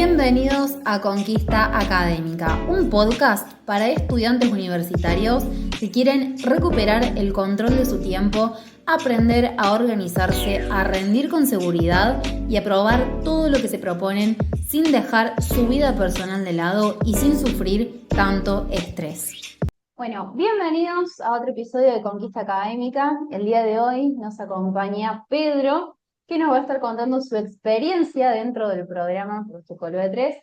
Bienvenidos a Conquista Académica, un podcast para estudiantes universitarios que quieren recuperar el control de su tiempo, aprender a organizarse, a rendir con seguridad y a probar todo lo que se proponen sin dejar su vida personal de lado y sin sufrir tanto estrés. Bueno, bienvenidos a otro episodio de Conquista Académica. El día de hoy nos acompaña Pedro, que nos va a estar contando su experiencia dentro del programa Protocolo de 3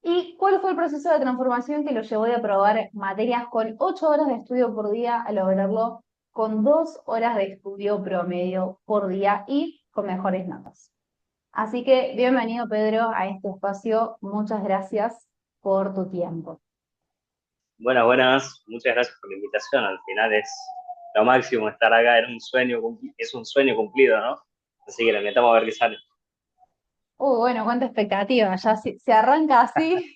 y cuál fue el proceso de transformación que lo llevó de aprobar materias con 8 horas de estudio por día a lograrlo con 2 horas de estudio promedio por día y con mejores notas. Así que bienvenido, Pedro, a este espacio. Muchas gracias por tu tiempo. Buenas, buenas. Muchas gracias por la invitación. Al final es lo máximo estar acá. Es un sueño cumplido, ¿no? Así que le metamos a ver qué sale. Bueno, cuánta expectativa. Ya si se arranca así,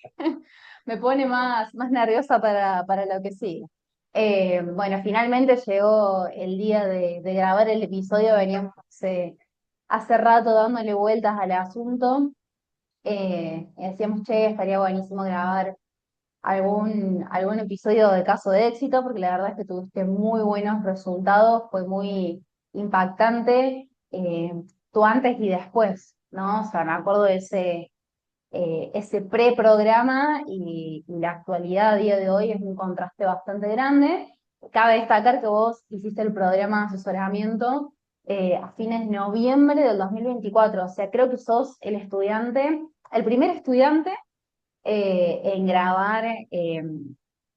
me pone más nerviosa para lo que sigue. Bueno, finalmente llegó el día de grabar el episodio. Veníamos hace rato dándole vueltas al asunto. Y decíamos, che, estaría buenísimo grabar algún episodio de caso de éxito, porque la verdad es que tuviste muy buenos resultados, fue muy impactante tu antes y después, ¿no? O sea, me acuerdo de ese pre-programa y la actualidad a día de hoy es un contraste bastante grande. Cabe destacar que vos hiciste el programa de asesoramiento a fines de noviembre del 2024, o sea, creo que sos el primer estudiante eh, en grabar, eh,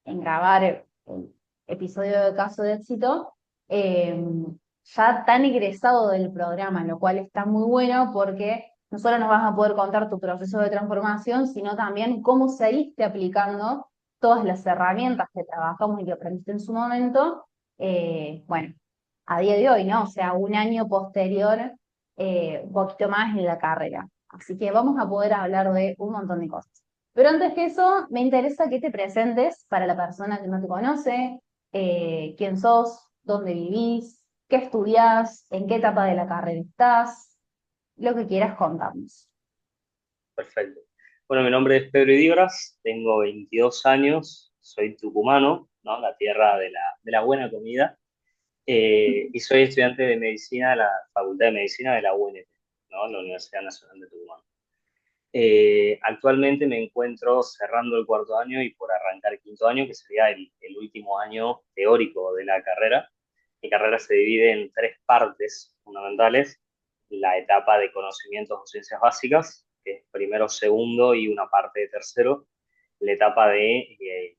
en grabar el episodio de Caso de Éxito, eh, ya tan egresado del programa, lo cual está muy bueno porque no solo nos vas a poder contar tu proceso de transformación, sino también cómo seguiste aplicando todas las herramientas que trabajamos y que aprendiste en su momento, bueno, a día de hoy, ¿no? O sea, un año posterior, un poquito más en la carrera. Así que vamos a poder hablar de un montón de cosas. Pero antes que eso, me interesa que te presentes para la persona que no te conoce, quién sos, dónde vivís, qué estudiás, en qué etapa de la carrera estás, lo que quieras contarnos. Perfecto. Bueno, mi nombre es Pedro Idígoras, tengo 22 años, soy tucumano, ¿no? La tierra de la buena comida, y soy estudiante de medicina de la Facultad de Medicina de la UNT, ¿no? La Universidad Nacional de Tucumán. Actualmente me encuentro cerrando el cuarto año y por arrancar el quinto año, que sería el último año teórico de la carrera. Mi carrera se divide en tres partes fundamentales: la etapa de conocimientos o ciencias básicas, que es primero, segundo y una parte de tercero; la etapa de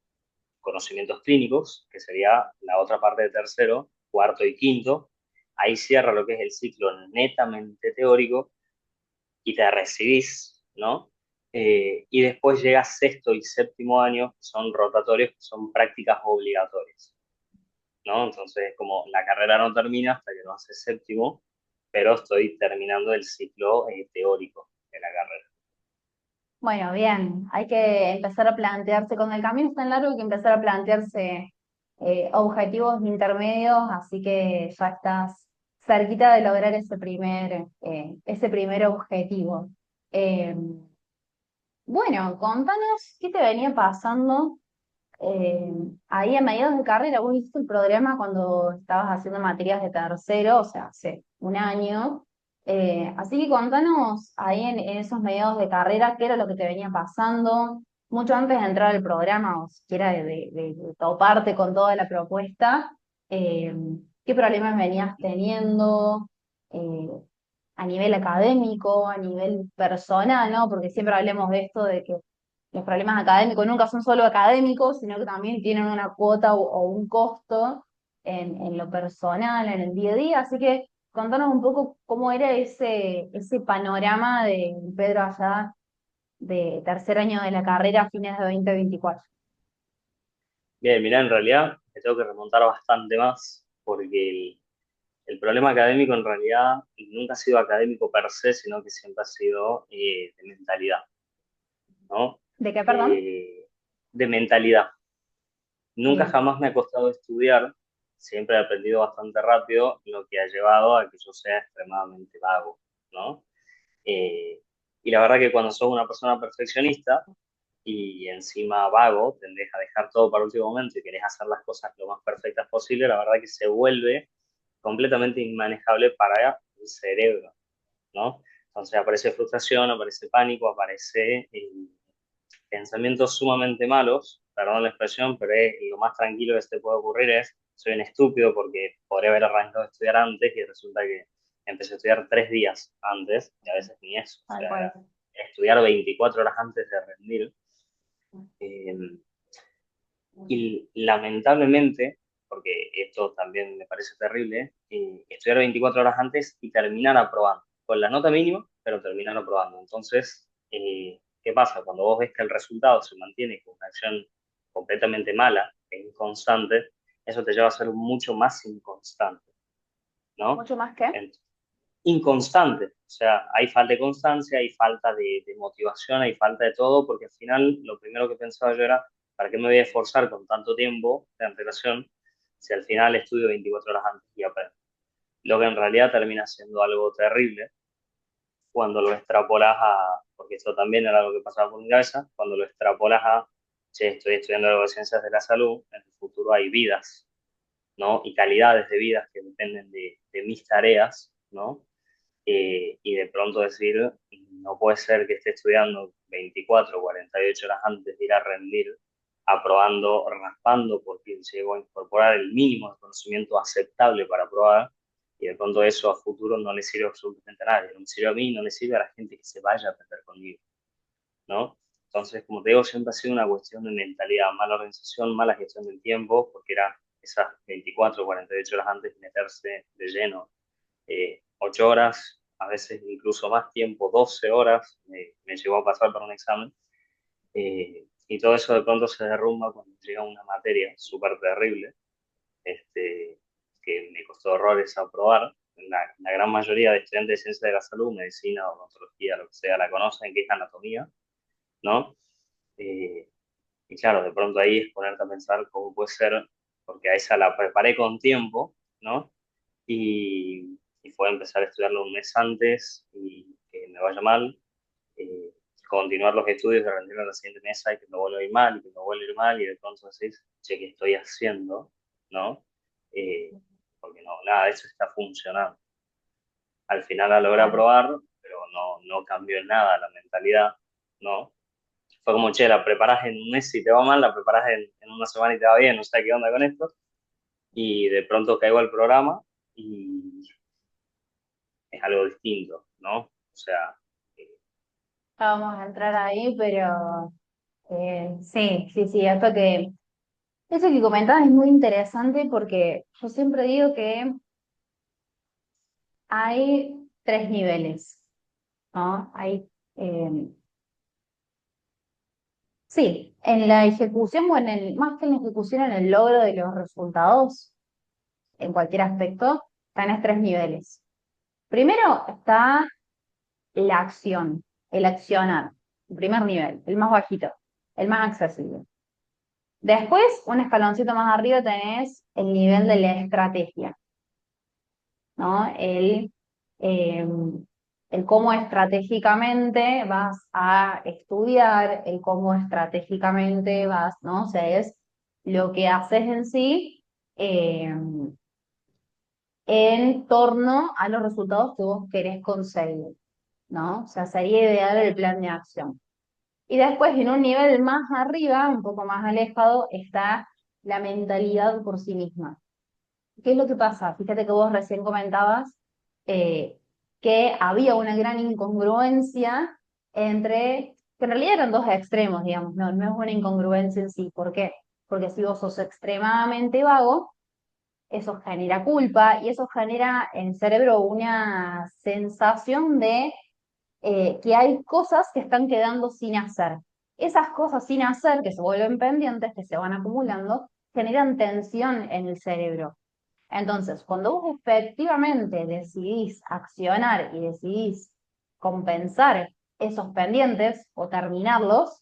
conocimientos clínicos, que sería la otra parte de tercero, cuarto y quinto. Ahí cierra lo que es el ciclo netamente teórico y te recibís, ¿no? Y después llega sexto y séptimo año, que son rotatorios, que son prácticas obligatorias, ¿no? Entonces, como la carrera no termina hasta que no hace séptimo, pero estoy terminando el ciclo teórico de la carrera. Bueno, bien, hay que empezar a plantearse, con el camino es tan largo, hay que empezar a plantearse objetivos intermedios, así que ya estás cerquita de lograr ese primer objetivo. Eh, bueno, contanos qué te venía pasando eh, ahí a mediados de carrera. Vos hiciste el programa cuando estabas haciendo materias de tercero, o sea, hace un año. Así que contanos ahí en esos mediados de carrera qué era lo que te venía pasando, mucho antes de entrar al programa, o siquiera de toparte con toda la propuesta, eh, qué problemas venías teniendo eh, a nivel académico, a nivel personal, ¿no? Porque siempre hablemos de esto, de que los problemas académicos nunca son solo académicos, sino que también tienen una cuota o un costo en lo personal, en el día a día. Así que contanos un poco cómo era ese panorama de Pedro allá de tercer año de la carrera a fines de 2024. Bien, mirá, en realidad me tengo que remontar bastante más, porque el problema académico en realidad nunca ha sido académico per se, sino que siempre ha sido de mentalidad, ¿no? ¿De qué, perdón? Eh, de mentalidad. Nunca Bien. jamás me ha costado estudiar, siempre he aprendido bastante rápido, lo que ha llevado a que yo sea extremadamente vago, ¿no? Y la verdad que cuando sos una persona perfeccionista y encima vago, tendés a dejar todo para el último momento y querés hacer las cosas lo más perfectas posible, la verdad que se vuelve completamente inmanejable para el cerebro, ¿no? Entonces aparece frustración, aparece pánico, aparece pensamientos sumamente malos, perdón la expresión, pero lo más tranquilo que se te puede ocurrir es, soy un estúpido porque podría haber arrancado a estudiar antes y resulta que empecé a estudiar 3 días antes y a veces ni eso, o Tal sea, cual. era estudiar 24 horas antes de rendir. Eh, y lamentablemente, porque esto también me parece terrible, estudiar 24 horas antes y terminar aprobando, con la nota mínima, pero terminar aprobando. Entonces, ¿qué pasa? Cuando vos ves que el resultado se mantiene con una acción completamente mala e inconstante, eso te lleva a ser mucho más inconstante, ¿no? ¿Mucho más que? Entonces, inconstante, o sea, hay falta de constancia, hay falta de motivación, hay falta de todo, porque al final lo primero que pensaba yo era, ¿para qué me voy a esforzar con tanto tiempo de antelación si al final estudio 24 horas antes y aprendo? Lo que en realidad termina siendo algo terrible cuando lo extrapolas a, porque esto también era algo que pasaba por mi cabeza, cuando lo extrapolas a, che, estoy estudiando algo de ciencias de la salud, en el futuro hay vidas, ¿no? Y calidades de vidas que dependen de mis tareas, ¿no? Y de pronto decir, no puede ser que esté estudiando 24 o 48 horas antes de ir a rendir, aprobando, raspando, porque llego a incorporar el mínimo de conocimiento aceptable para aprobar, y de pronto eso a futuro no le sirve absolutamente a nadie, no me sirve a mí, no le sirve a la gente que se vaya a aprender conmigo, ¿no? Entonces, como te digo, siempre ha sido una cuestión de mentalidad, mala organización, mala gestión del tiempo, porque era esas 24 o 48 horas antes de meterse de lleno 8 horas, a veces incluso más tiempo, 12 horas, me llegó a pasar para un examen. Y todo eso de pronto se derrumba cuando llega una materia súper terrible, que me costó horrores aprobar. La gran mayoría de estudiantes de ciencia de la salud, medicina, odontología, lo que sea, la conocen, que es anatomía, ¿no? Eh, y claro, de pronto ahí es ponerte a pensar cómo puede ser, porque a esa la preparé con tiempo, ¿no? Y fue empezar a estudiarlo un mes antes y que me vaya mal, eh, continuar los estudios de rendir a la siguiente mesa y que me vuelva a ir mal, y que me vuelva a ir mal, y de pronto decís, che, ¿qué estoy haciendo? ¿No? Eh, porque no, nada de eso está funcionando. Al final la logré Claro. aprobar, pero no cambió en nada la mentalidad, ¿no? Fue como, che, la preparas en un mes y te va mal, la preparas en una semana y te va bien, no sé qué onda con esto, y de pronto caigo al programa y es algo distinto, ¿no? O sea, eh, Vamos a entrar ahí, pero sí, sí, sí, eso que comentabas es muy interesante porque yo siempre digo que hay tres niveles, ¿no? Eh, sí, en la ejecución o más que en la ejecución, en el logro de los resultados, en cualquier aspecto, tenés tres niveles. Primero está la acción, el accionar, el primer nivel, el más bajito, el más accesible. Después, un escaloncito más arriba, tenés el nivel de la estrategia, ¿no? Eh, el cómo estratégicamente vas a estudiar, el cómo estratégicamente vas, ¿no? O sea, es lo que haces en sí eh, en torno a los resultados que vos querés conseguir, ¿no? O sea, sería ideal el plan de acción. Y después, en un nivel más arriba, un poco más alejado, está la mentalidad por sí misma. ¿Qué es lo que pasa? Fíjate que vos recién comentabas eh, que había una gran incongruencia entre, que en realidad eran dos extremos, digamos, no es una incongruencia en sí. ¿Por qué? Porque si vos sos extremadamente vago, eso genera culpa y eso genera en el cerebro una sensación de que hay cosas que están quedando sin hacer. Esas cosas sin hacer, que se vuelven pendientes, que se van acumulando, generan tensión en el cerebro. Entonces, cuando vos efectivamente decidís accionar y decidís compensar esos pendientes o terminarlos,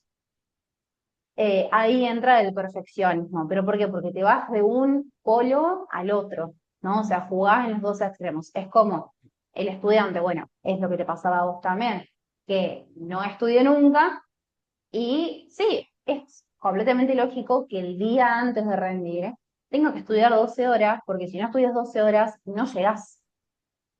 ahí entra el perfeccionismo. ¿Pero por qué? Porque te vas de un polo al otro, ¿no? O sea, jugás en los dos extremos. Es como el estudiante, bueno, es lo que te pasaba a vos también, que no estudió nunca y sí, es completamente lógico que el día antes de rendir tengo que estudiar 12 horas, porque si no estudias 12 horas no llegás.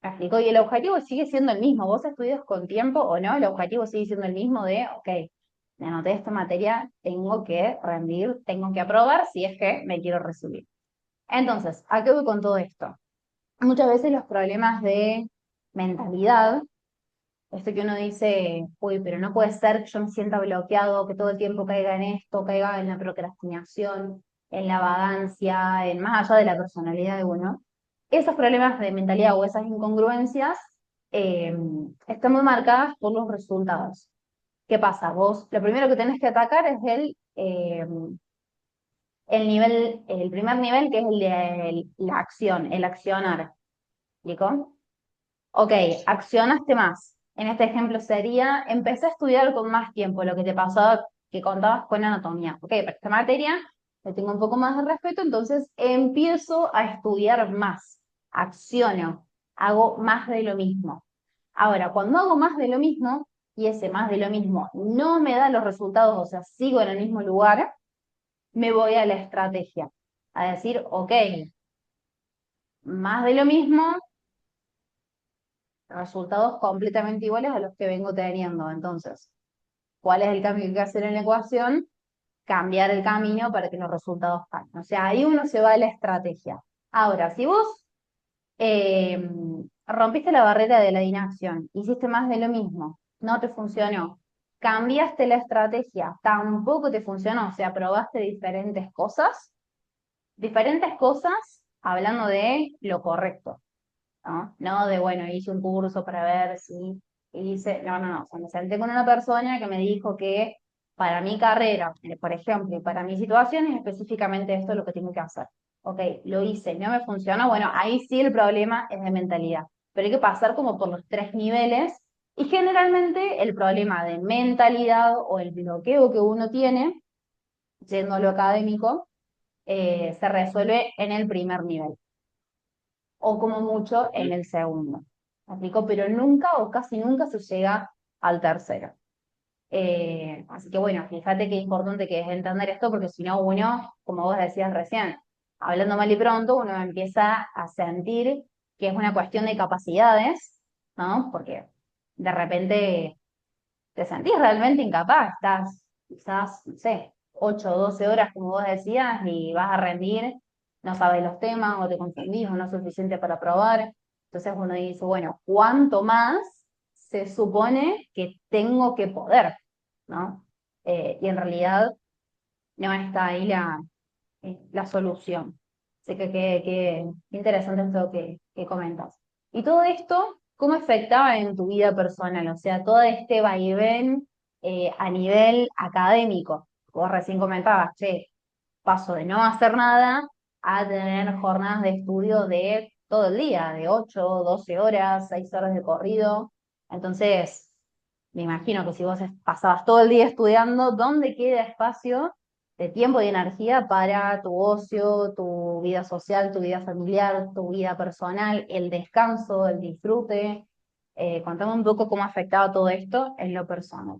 ¿Me explico? Y el objetivo sigue siendo el mismo. Vos estudias con tiempo o no, el objetivo sigue siendo el mismo de, ok, me anoté esta materia, tengo que rendir, tengo que aprobar si es que me quiero recibir. Entonces, ¿a qué voy con todo esto? Muchas veces los problemas de mentalidad, esto que uno dice, uy, pero no puede ser que yo me sienta bloqueado, que todo el tiempo caiga en esto, caiga en la procrastinación, en la vagancia, en más allá de la personalidad de uno. Esos problemas de mentalidad o esas incongruencias eh, están muy marcadas por los resultados. ¿Qué pasa? Vos, lo primero que tenés que atacar es el nivel, el primer nivel, que es el de la acción, el accionar. ¿Listo? Ok, accionaste más. En este ejemplo sería, empecé a estudiar con más tiempo, lo que te pasaba, que contabas con anatomía. Ok, para esta materia le tengo un poco más de respeto, entonces empiezo a estudiar más, acciono, hago más de lo mismo. Ahora, cuando hago más de lo mismo, y ese más de lo mismo no me da los resultados, o sea, sigo en el mismo lugar, me voy a la estrategia, a decir, ok, más de lo mismo, resultados completamente iguales a los que vengo teniendo. Entonces, ¿cuál es el cambio que hay que hacer en la ecuación? Cambiar el camino para que los resultados cambien. O sea, ahí uno se va a la estrategia. Ahora, si vos eh, rompiste la barrera de la inacción, hiciste más de lo mismo, no te funcionó, cambiaste la estrategia, tampoco te funcionó, o sea, probaste diferentes cosas hablando de lo correcto. ¿No? No de, bueno, hice un curso para ver si hice, no, no, no, o sea, me senté con una persona que me dijo que para mi carrera, por ejemplo, y para mi situación es específicamente esto lo que tengo que hacer. Ok, lo hice, no me funcionó, bueno, ahí sí el problema es de mentalidad, pero hay que pasar como por los tres niveles y generalmente el problema de mentalidad o el bloqueo que uno tiene, yendo a lo académico, se resuelve en el primer nivel o como mucho en Ujú. el segundo. ¿Me explico? Pero nunca o casi nunca se llega al tercero. Así que bueno, fíjate qué importante que es entender esto, porque si no uno, como vos decías recién, hablando mal y pronto, uno empieza a sentir que es una cuestión de capacidades, ¿no? Porque de repente te sentís realmente incapaz, estás quizás, no sé, 8 o 12 horas, como vos decías, y vas a rendir, no sabes los temas, o te confundís, o no es suficiente para probar. Entonces uno dice, bueno, ¿cuánto más se supone que tengo que poder? ¿No? Y en realidad no está ahí la solución. Así que interesante esto que comentas. Y todo esto, ¿cómo afectaba en tu vida personal? O sea, todo este vaivén a nivel académico. Vos recién comentabas, che, paso de no hacer nada a tener jornadas de estudio de todo el día, de 8 12 horas, 6 horas de corrido. Entonces, me imagino que si vos pasabas todo el día estudiando, ¿dónde queda espacio de tiempo y energía para tu ocio, tu vida social, tu vida familiar, tu vida personal, el descanso, el disfrute? Contame un poco cómo afectaba todo esto en lo personal.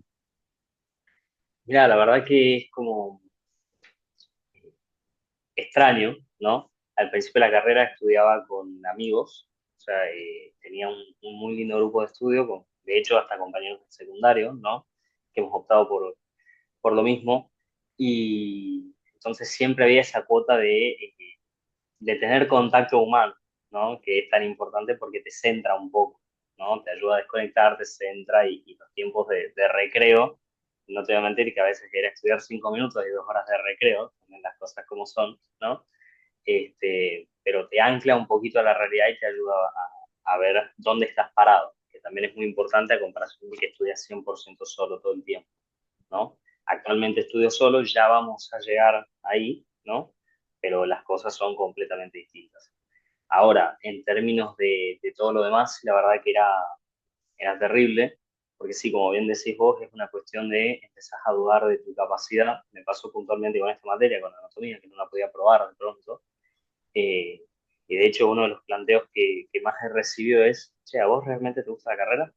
Mira, la verdad que es como extraño, ¿no? Al principio de la carrera estudiaba con amigos, o sea, tenía un muy lindo grupo de estudio, de hecho hasta compañeros de secundario, ¿no? Que hemos optado por lo mismo, y entonces siempre había esa cuota de tener contacto humano, ¿no? Que es tan importante porque te centra un poco, ¿no? Te ayuda a desconectar, te centra y los tiempos de recreo, no te voy a mentir que a veces era estudiar 5 minutos y 2 horas de recreo, también las cosas como son, ¿no? Pero te ancla un poquito a la realidad y te ayuda a ver dónde estás parado, que también es muy importante a comparación de que estudias 100% solo todo el tiempo, ¿no? Actualmente estudio solo, ya vamos a llegar ahí, ¿no? Pero las cosas son completamente distintas. Ahora, en términos de todo lo demás, la verdad que era terrible, porque sí, como bien decís vos, es una cuestión de empezar a dudar de tu capacidad. Me pasó puntualmente con esta materia, con la anatomía, que no la podía probar de pronto. Eh, y de hecho, uno de los planteos que más he recibido es, che, ¿a vos realmente te gusta la carrera?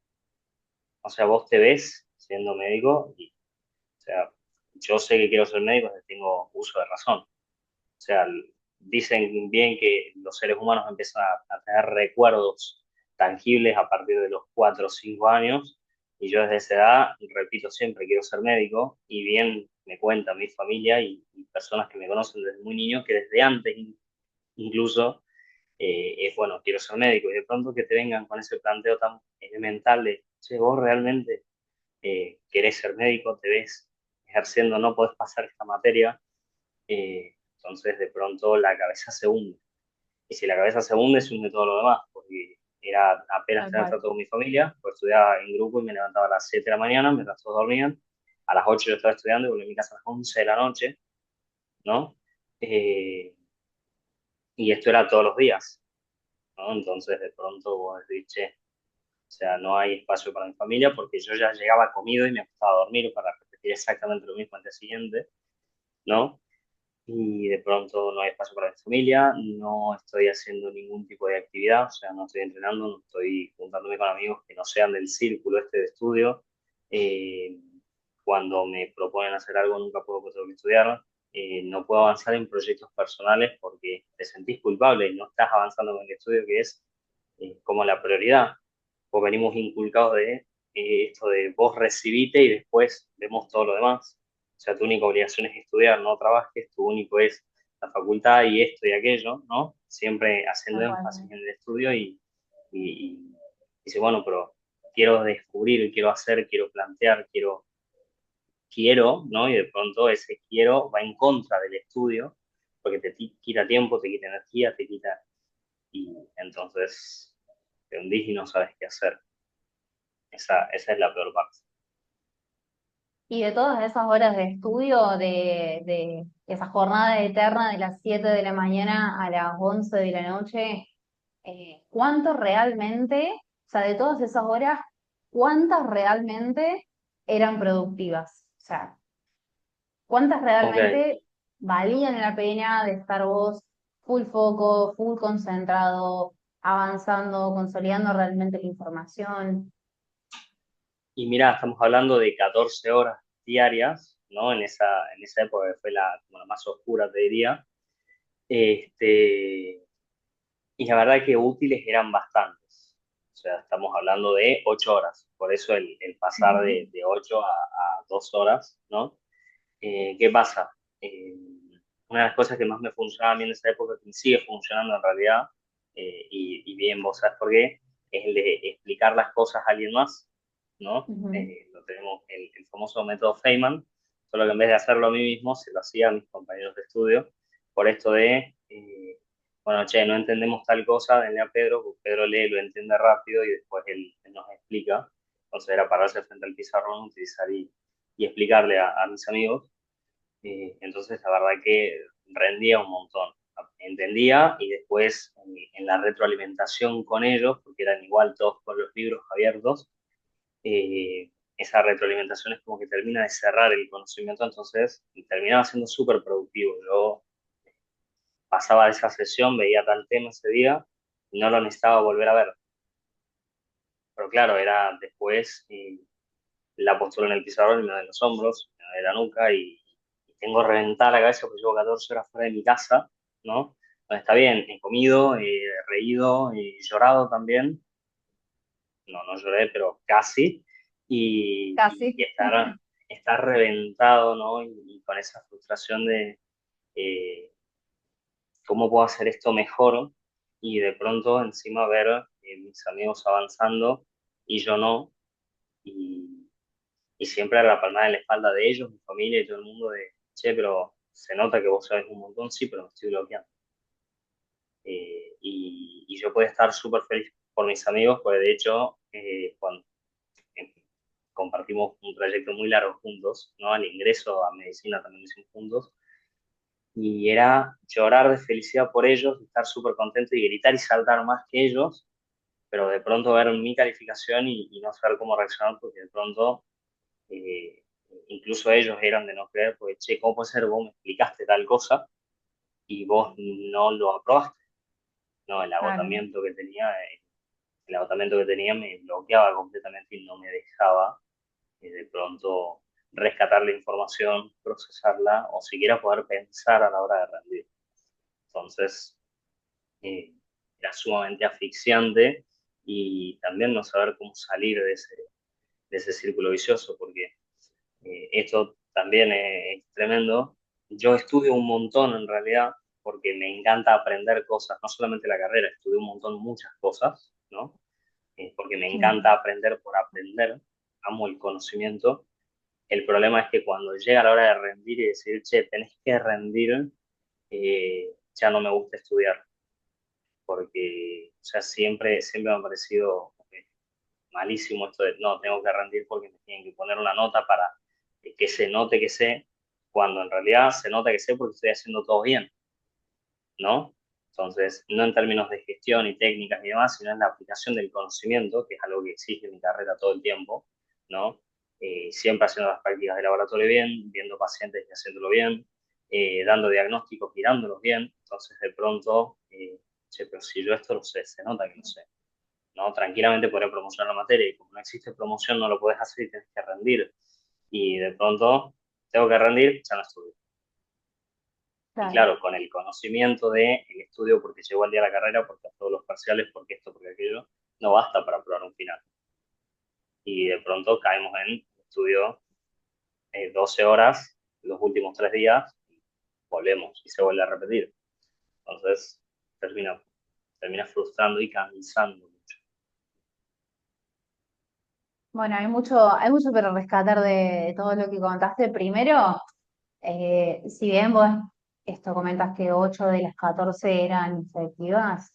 o sea, vos te ves siendo médico y, o sea, yo sé que quiero ser médico desde que tengo uso de razón. O sea, dicen bien que los seres humanos empiezan a tener recuerdos tangibles a partir de los 4 o 5 años, y yo desde esa edad, repito siempre, quiero ser médico, y bien me cuenta mi familia y personas que me conocen desde muy niño, que desde antes incluso es bueno, quiero ser médico, y de pronto que te vengan con ese planteo tan elemental de, che, vos realmente querés ser médico, te ves ejerciendo, no podés pasar esta materia, entonces de pronto la cabeza se hunde. Y si la cabeza se hunde todo lo demás, porque era apenas Tal tener cual. trato con mi familia, pues estudiaba en grupo y me levantaba a las 7 de la mañana mientras todos dormían, a las 8 yo estaba estudiando y volví a mi casa a las 11 de la noche, ¿no? Eh, y esto era todos los días, ¿no? Entonces de pronto vos decís, che, o sea, no hay espacio para mi familia porque yo ya llegaba comido y me acostaba a dormir para repetir exactamente lo mismo al día siguiente, ¿no? Y de pronto no hay espacio para mi familia, no estoy haciendo ningún tipo de actividad, o sea, no estoy entrenando, no estoy juntándome con amigos que no sean del círculo este de estudio. Eh, Cuando me proponen hacer algo nunca puedo porque tengo que estudiar. No puedo avanzar en proyectos personales porque te sentís culpable y no estás avanzando con el estudio que es como la prioridad. Pues venimos inculcados de esto de vos recibite y después vemos todo lo demás. O sea, tu única obligación es estudiar, no trabajes, tu único es la facultad y esto y aquello, ¿no? Siempre haciendo Tal énfasis cual. en el estudio y dice, bueno, pero quiero descubrir, quiero hacer, quiero plantear, quiero, ¿no? Y de pronto ese quiero va en contra del estudio, porque te quita tiempo, te quita energía, te quita, y entonces te hundís y no sabes qué hacer. Esa es la peor parte. Y de todas esas horas de estudio, de esa jornada eterna de las 7 de la mañana a las 11 de la noche, ¿cuánto realmente, o sea, de todas esas horas, cuántas realmente eran productivas? O sea, ¿cuántas Ok, realmente valían la pena de estar vos full foco, full concentrado, avanzando, consolidando realmente la información? y mira, estamos hablando de 14 horas diarias, ¿no? En esa época que fue como la más oscura, te diría. Este, y la verdad que útiles eran bastantes. O sea, estamos hablando de 8 horas. Por eso el pasar Ujú, de 8 a 2 horas, ¿no? ¿Qué pasa? Eh, una de las cosas que más me funcionaba a mí en esa época, que me sigue funcionando en realidad, y bien, vos sabes por qué, es el de explicar las cosas a alguien más, ¿no? ujú. Lo tenemos el famoso método Feynman, solo que en vez de hacerlo a mí mismo, se lo hacía a mis compañeros de estudio, por esto de, bueno, che, no entendemos tal cosa, denle a Pedro, porque Pedro lee, lo entiende rápido y después él nos explica. Entonces era pararse frente al pizarrón, utilizar y explicarle a mis amigos. Entonces, la verdad que rendía un montón. Entendía y después en la retroalimentación con ellos, porque eran igual todos con los libros abiertos, esa retroalimentación es como que termina de cerrar el conocimiento, entonces terminaba siendo súper productivo. Yo pasaba de esa sesión, veía tal tema ese día, y no lo necesitaba volver a ver. Pero claro, era después la postura en el pizarrón y me da en los hombros, me da de la nuca y tengo reventada la cabeza porque llevo 14 horas fuera de mi casa, ¿no? Bueno, está bien, he comido, he reído, he llorado también, no, no lloré, pero casi, y Casi. estar reventado, ¿no? Y con esa frustración de eh, cómo puedo hacer esto mejor y de pronto encima ver mis amigos avanzando y yo no, y, y siempre a la palmada de la espalda de ellos, mi familia y todo el mundo de, che, pero se nota que vos sabes un montón, sí, pero me estoy bloqueando. Y yo puedo estar súper feliz por mis amigos, porque de hecho, cuando eh, compartimos un trayecto muy largo juntos, ¿no? Al ingreso a medicina también lo hicimos juntos, y era llorar de felicidad por ellos, estar súper contento y gritar y saltar más que ellos, pero de pronto ver mi calificación y no saber cómo reaccionar, porque de pronto eh, incluso ellos eran de no creer, porque, che, ¿cómo puede ser? Vos me explicaste tal cosa y vos no lo aprobaste, ¿no? El Claro. agotamiento que tenía. el agotamiento que tenía me bloqueaba completamente y no me dejaba de pronto rescatar la información, procesarla o siquiera poder pensar a la hora de rendir. Entonces, eh, era sumamente asfixiante y también no saber cómo salir de ese círculo vicioso, porque esto también es tremendo. Yo estudio un montón en realidad porque me encanta aprender cosas, no solamente la carrera, estudio un montón muchas cosas, ¿no? Porque me Sí. encanta aprender por aprender, amo el conocimiento. El problema es que cuando llega la hora de rendir y decir, che, tenés que rendir, ya no me gusta estudiar, porque o sea, siempre me ha parecido malísimo esto de, no, tengo que rendir porque me tienen que poner una nota para que se note que sé, cuando en realidad se nota que sé porque estoy haciendo todo bien, ¿no? Entonces, no en términos de gestión y técnicas y demás, sino en la aplicación del conocimiento, que es algo que exige mi carrera todo el tiempo, ¿no? Siempre haciendo las prácticas de laboratorio bien, viendo pacientes y haciéndolo bien, dando diagnósticos y dándolos bien. Entonces, de pronto, che, pero si yo esto lo sé, se nota que lo sé, ¿no? Tranquilamente podré promocionar la materia y como no existe promoción no lo puedes hacer y tienes que rendir. Y de pronto, tengo que rendir, ya no estudio. Y Claro. claro, con el conocimiento de el estudio porque llegó al día de la carrera, porque todos los parciales, porque esto, porque aquello, no basta para probar un final. Y de pronto caemos en estudio 12 horas los últimos 3 días, y volvemos y se vuelve a repetir. Entonces termina, termina frustrando y cansando mucho. Bueno, hay mucho para rescatar de todo lo que contaste. Primero, si bien vos esto comentas que 8 de las 14 eran efectivas,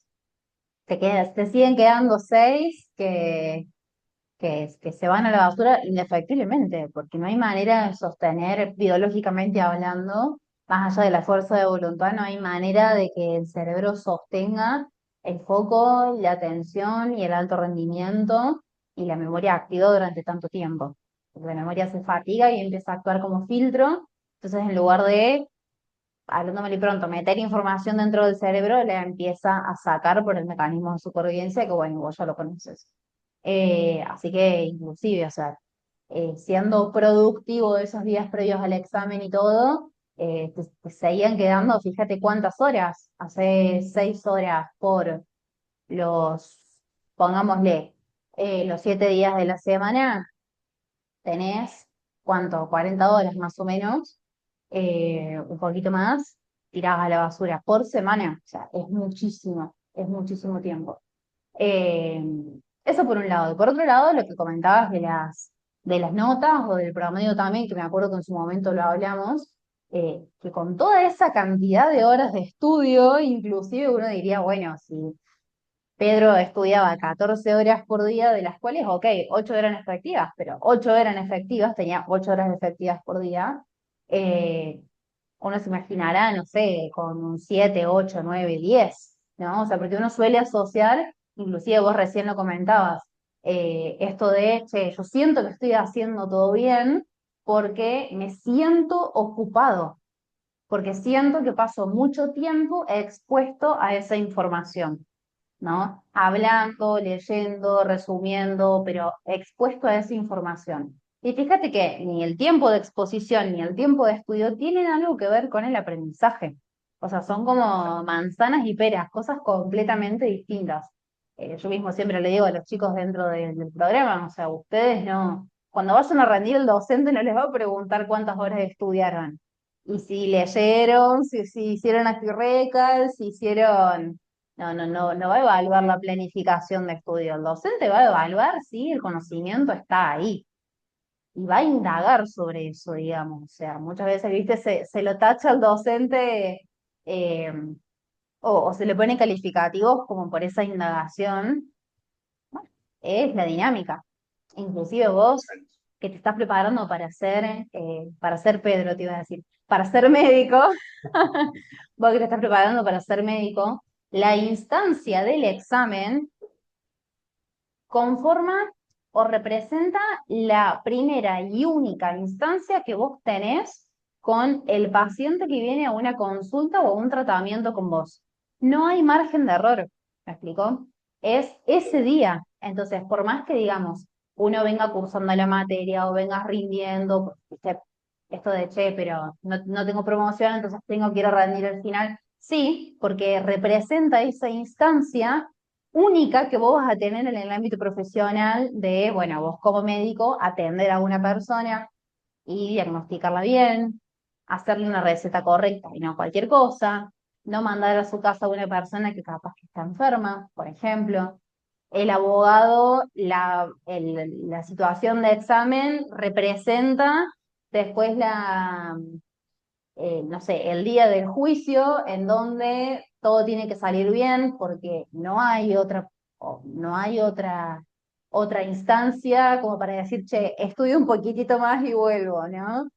te siguen quedando 6 que se van a la basura indefectiblemente, porque no hay manera de sostener biológicamente hablando, más allá de la fuerza de voluntad, no hay manera de que el cerebro sostenga el foco, la atención y el alto rendimiento y la memoria activa durante tanto tiempo. Porque la memoria se fatiga y empieza a actuar como filtro, entonces en lugar de, hablando mal y pronto, meter información dentro del cerebro, la empieza a sacar por el mecanismo de supervivencia que, bueno, vos ya lo conoces. Así que inclusive, o sea, siendo productivo de esos días previos al examen y todo, te seguían quedando, fíjate cuántas horas, hace 6 horas por los, pongámosle, los 7 días de la semana, tenés, ¿cuánto? 40 horas más o menos, un poquito más, tiradas a la basura por semana, o sea, es muchísimo tiempo. Eh, Eso por un lado. Y por otro lado, lo que comentabas de las notas o del promedio también, que me acuerdo que en su momento lo hablamos, que con toda esa cantidad de horas de estudio, inclusive uno diría, bueno, si Pedro estudiaba 14 horas por día, de las cuales, ok, 8 eran efectivas, pero 8 eran efectivas, tenía 8 horas efectivas por día, eh, uno se imaginará, no sé, con un 7, 8, 9, 10, ¿no? O sea, porque uno suele asociar, inclusive vos recién lo comentabas, esto de, che, yo siento que estoy haciendo todo bien porque me siento ocupado, porque siento que paso mucho tiempo expuesto a esa información, ¿no? Hablando, leyendo, resumiendo, pero expuesto a esa información. Y fíjate que ni el tiempo de exposición ni el tiempo de estudio tienen algo que ver con el aprendizaje. O sea, son como manzanas y peras, cosas completamente distintas. Yo mismo siempre le digo a los chicos dentro del programa, o sea, ustedes no, cuando vayan a rendir el docente no les va a preguntar cuántas horas estudiaron. Y si leyeron, si hicieron actirrecall, si hicieron no va a evaluar la planificación de estudio. El docente va a evaluar si el conocimiento está ahí y va a indagar sobre eso, digamos. O sea, muchas veces, viste, se lo tacha al docente eh, o se le pone calificativos como por esa indagación. Bueno, es la dinámica. Inclusive vos Exacto. que te estás preparando para ser Pedro, te iba a decir, para ser médico, vos que te estás preparando para ser médico, la instancia del examen conforma o representa la primera y única instancia que vos tenés con el paciente que viene a una consulta o a un tratamiento con vos. No hay margen de error, ¿me explicó? es ese día. Entonces, por más que digamos, uno venga cursando la materia o venga rindiendo, ¿viste? Esto de che, pero no tengo promoción, entonces tengo que ir a rendir al final. Sí, porque representa esa instancia única que vos vas a tener en el ámbito profesional de, bueno, vos como médico, atender a una persona y diagnosticarla bien, hacerle una receta correcta y no cualquier cosa, no mandar a su casa a una persona que capaz que está enferma, por ejemplo. El abogado, la situación de examen representa después no sé, el día del juicio en donde todo tiene que salir bien porque no hay otra instancia como para decir, che, estudio un poquitito más y vuelvo, ¿no?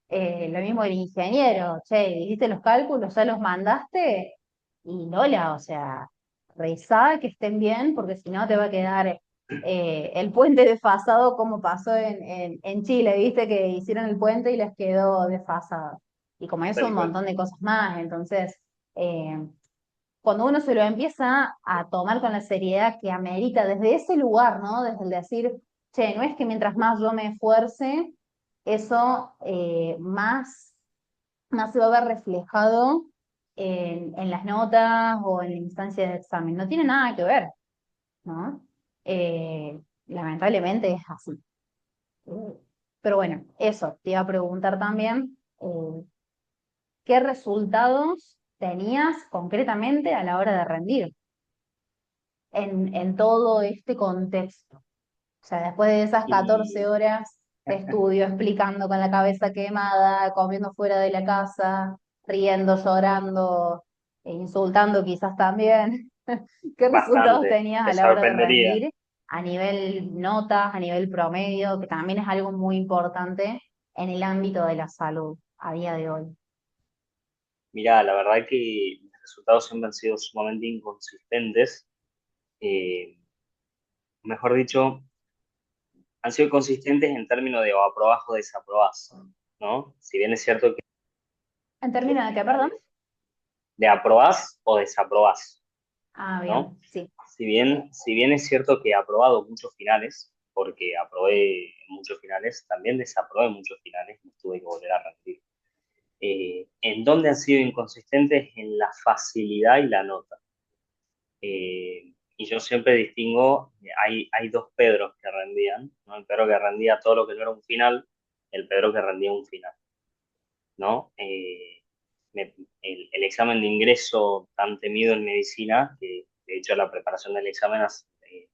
Lo mismo el ingeniero, che, hiciste los cálculos, ya los mandaste y Lola, o sea, revisá que estén bien porque si no te va a quedar el puente desfasado como pasó en Chile, viste que hicieron el puente y les quedó desfasado y como eso Tal un cual. montón de cosas más. Entonces, eh, cuando uno se lo empieza a tomar con la seriedad que amerita desde ese lugar, ¿no? Desde el decir, che, no es que mientras más yo me esfuerce, eso más se va a ver reflejado en las notas o en la instancia de examen. No tiene nada que ver, ¿no? Lamentablemente es así. Eh, Pero bueno, eso, te iba a preguntar también, ¿qué resultados tenías concretamente a la hora de rendir en todo este contexto? O sea, después de esas 14 Y horas de estudio, explicando con la cabeza quemada, comiendo fuera de la casa, riendo, llorando, e insultando quizás también, ¿qué resultados bastante, tenías te a la hora de sorprendería. rendir a nivel notas, a nivel promedio, que también es algo muy importante en el ámbito de la salud a día de hoy? Mirá, la verdad que mis resultados siempre han sido sumamente inconsistentes. Eh, Mejor dicho, han sido consistentes en términos de o aprobás o desaprobás, ¿no? Si bien es cierto que ¿En muchos términos de qué, perdón? finales, de aprobás o desaprobás, Ah, ¿no? bien, sí. Si bien es cierto que he aprobado muchos finales, porque aprobé muchos finales, también desaprobé muchos finales y tuve que volver a rendir. ¿En dónde han sido inconsistentes? En la facilidad y la nota. Y yo siempre distingo, hay dos Pedros que rendían, ¿no? El Pedro que rendía todo lo que no era un final, el Pedro que rendía un final, ¿no? Me- el examen de ingreso tan temido en medicina, que de hecho la preparación del examen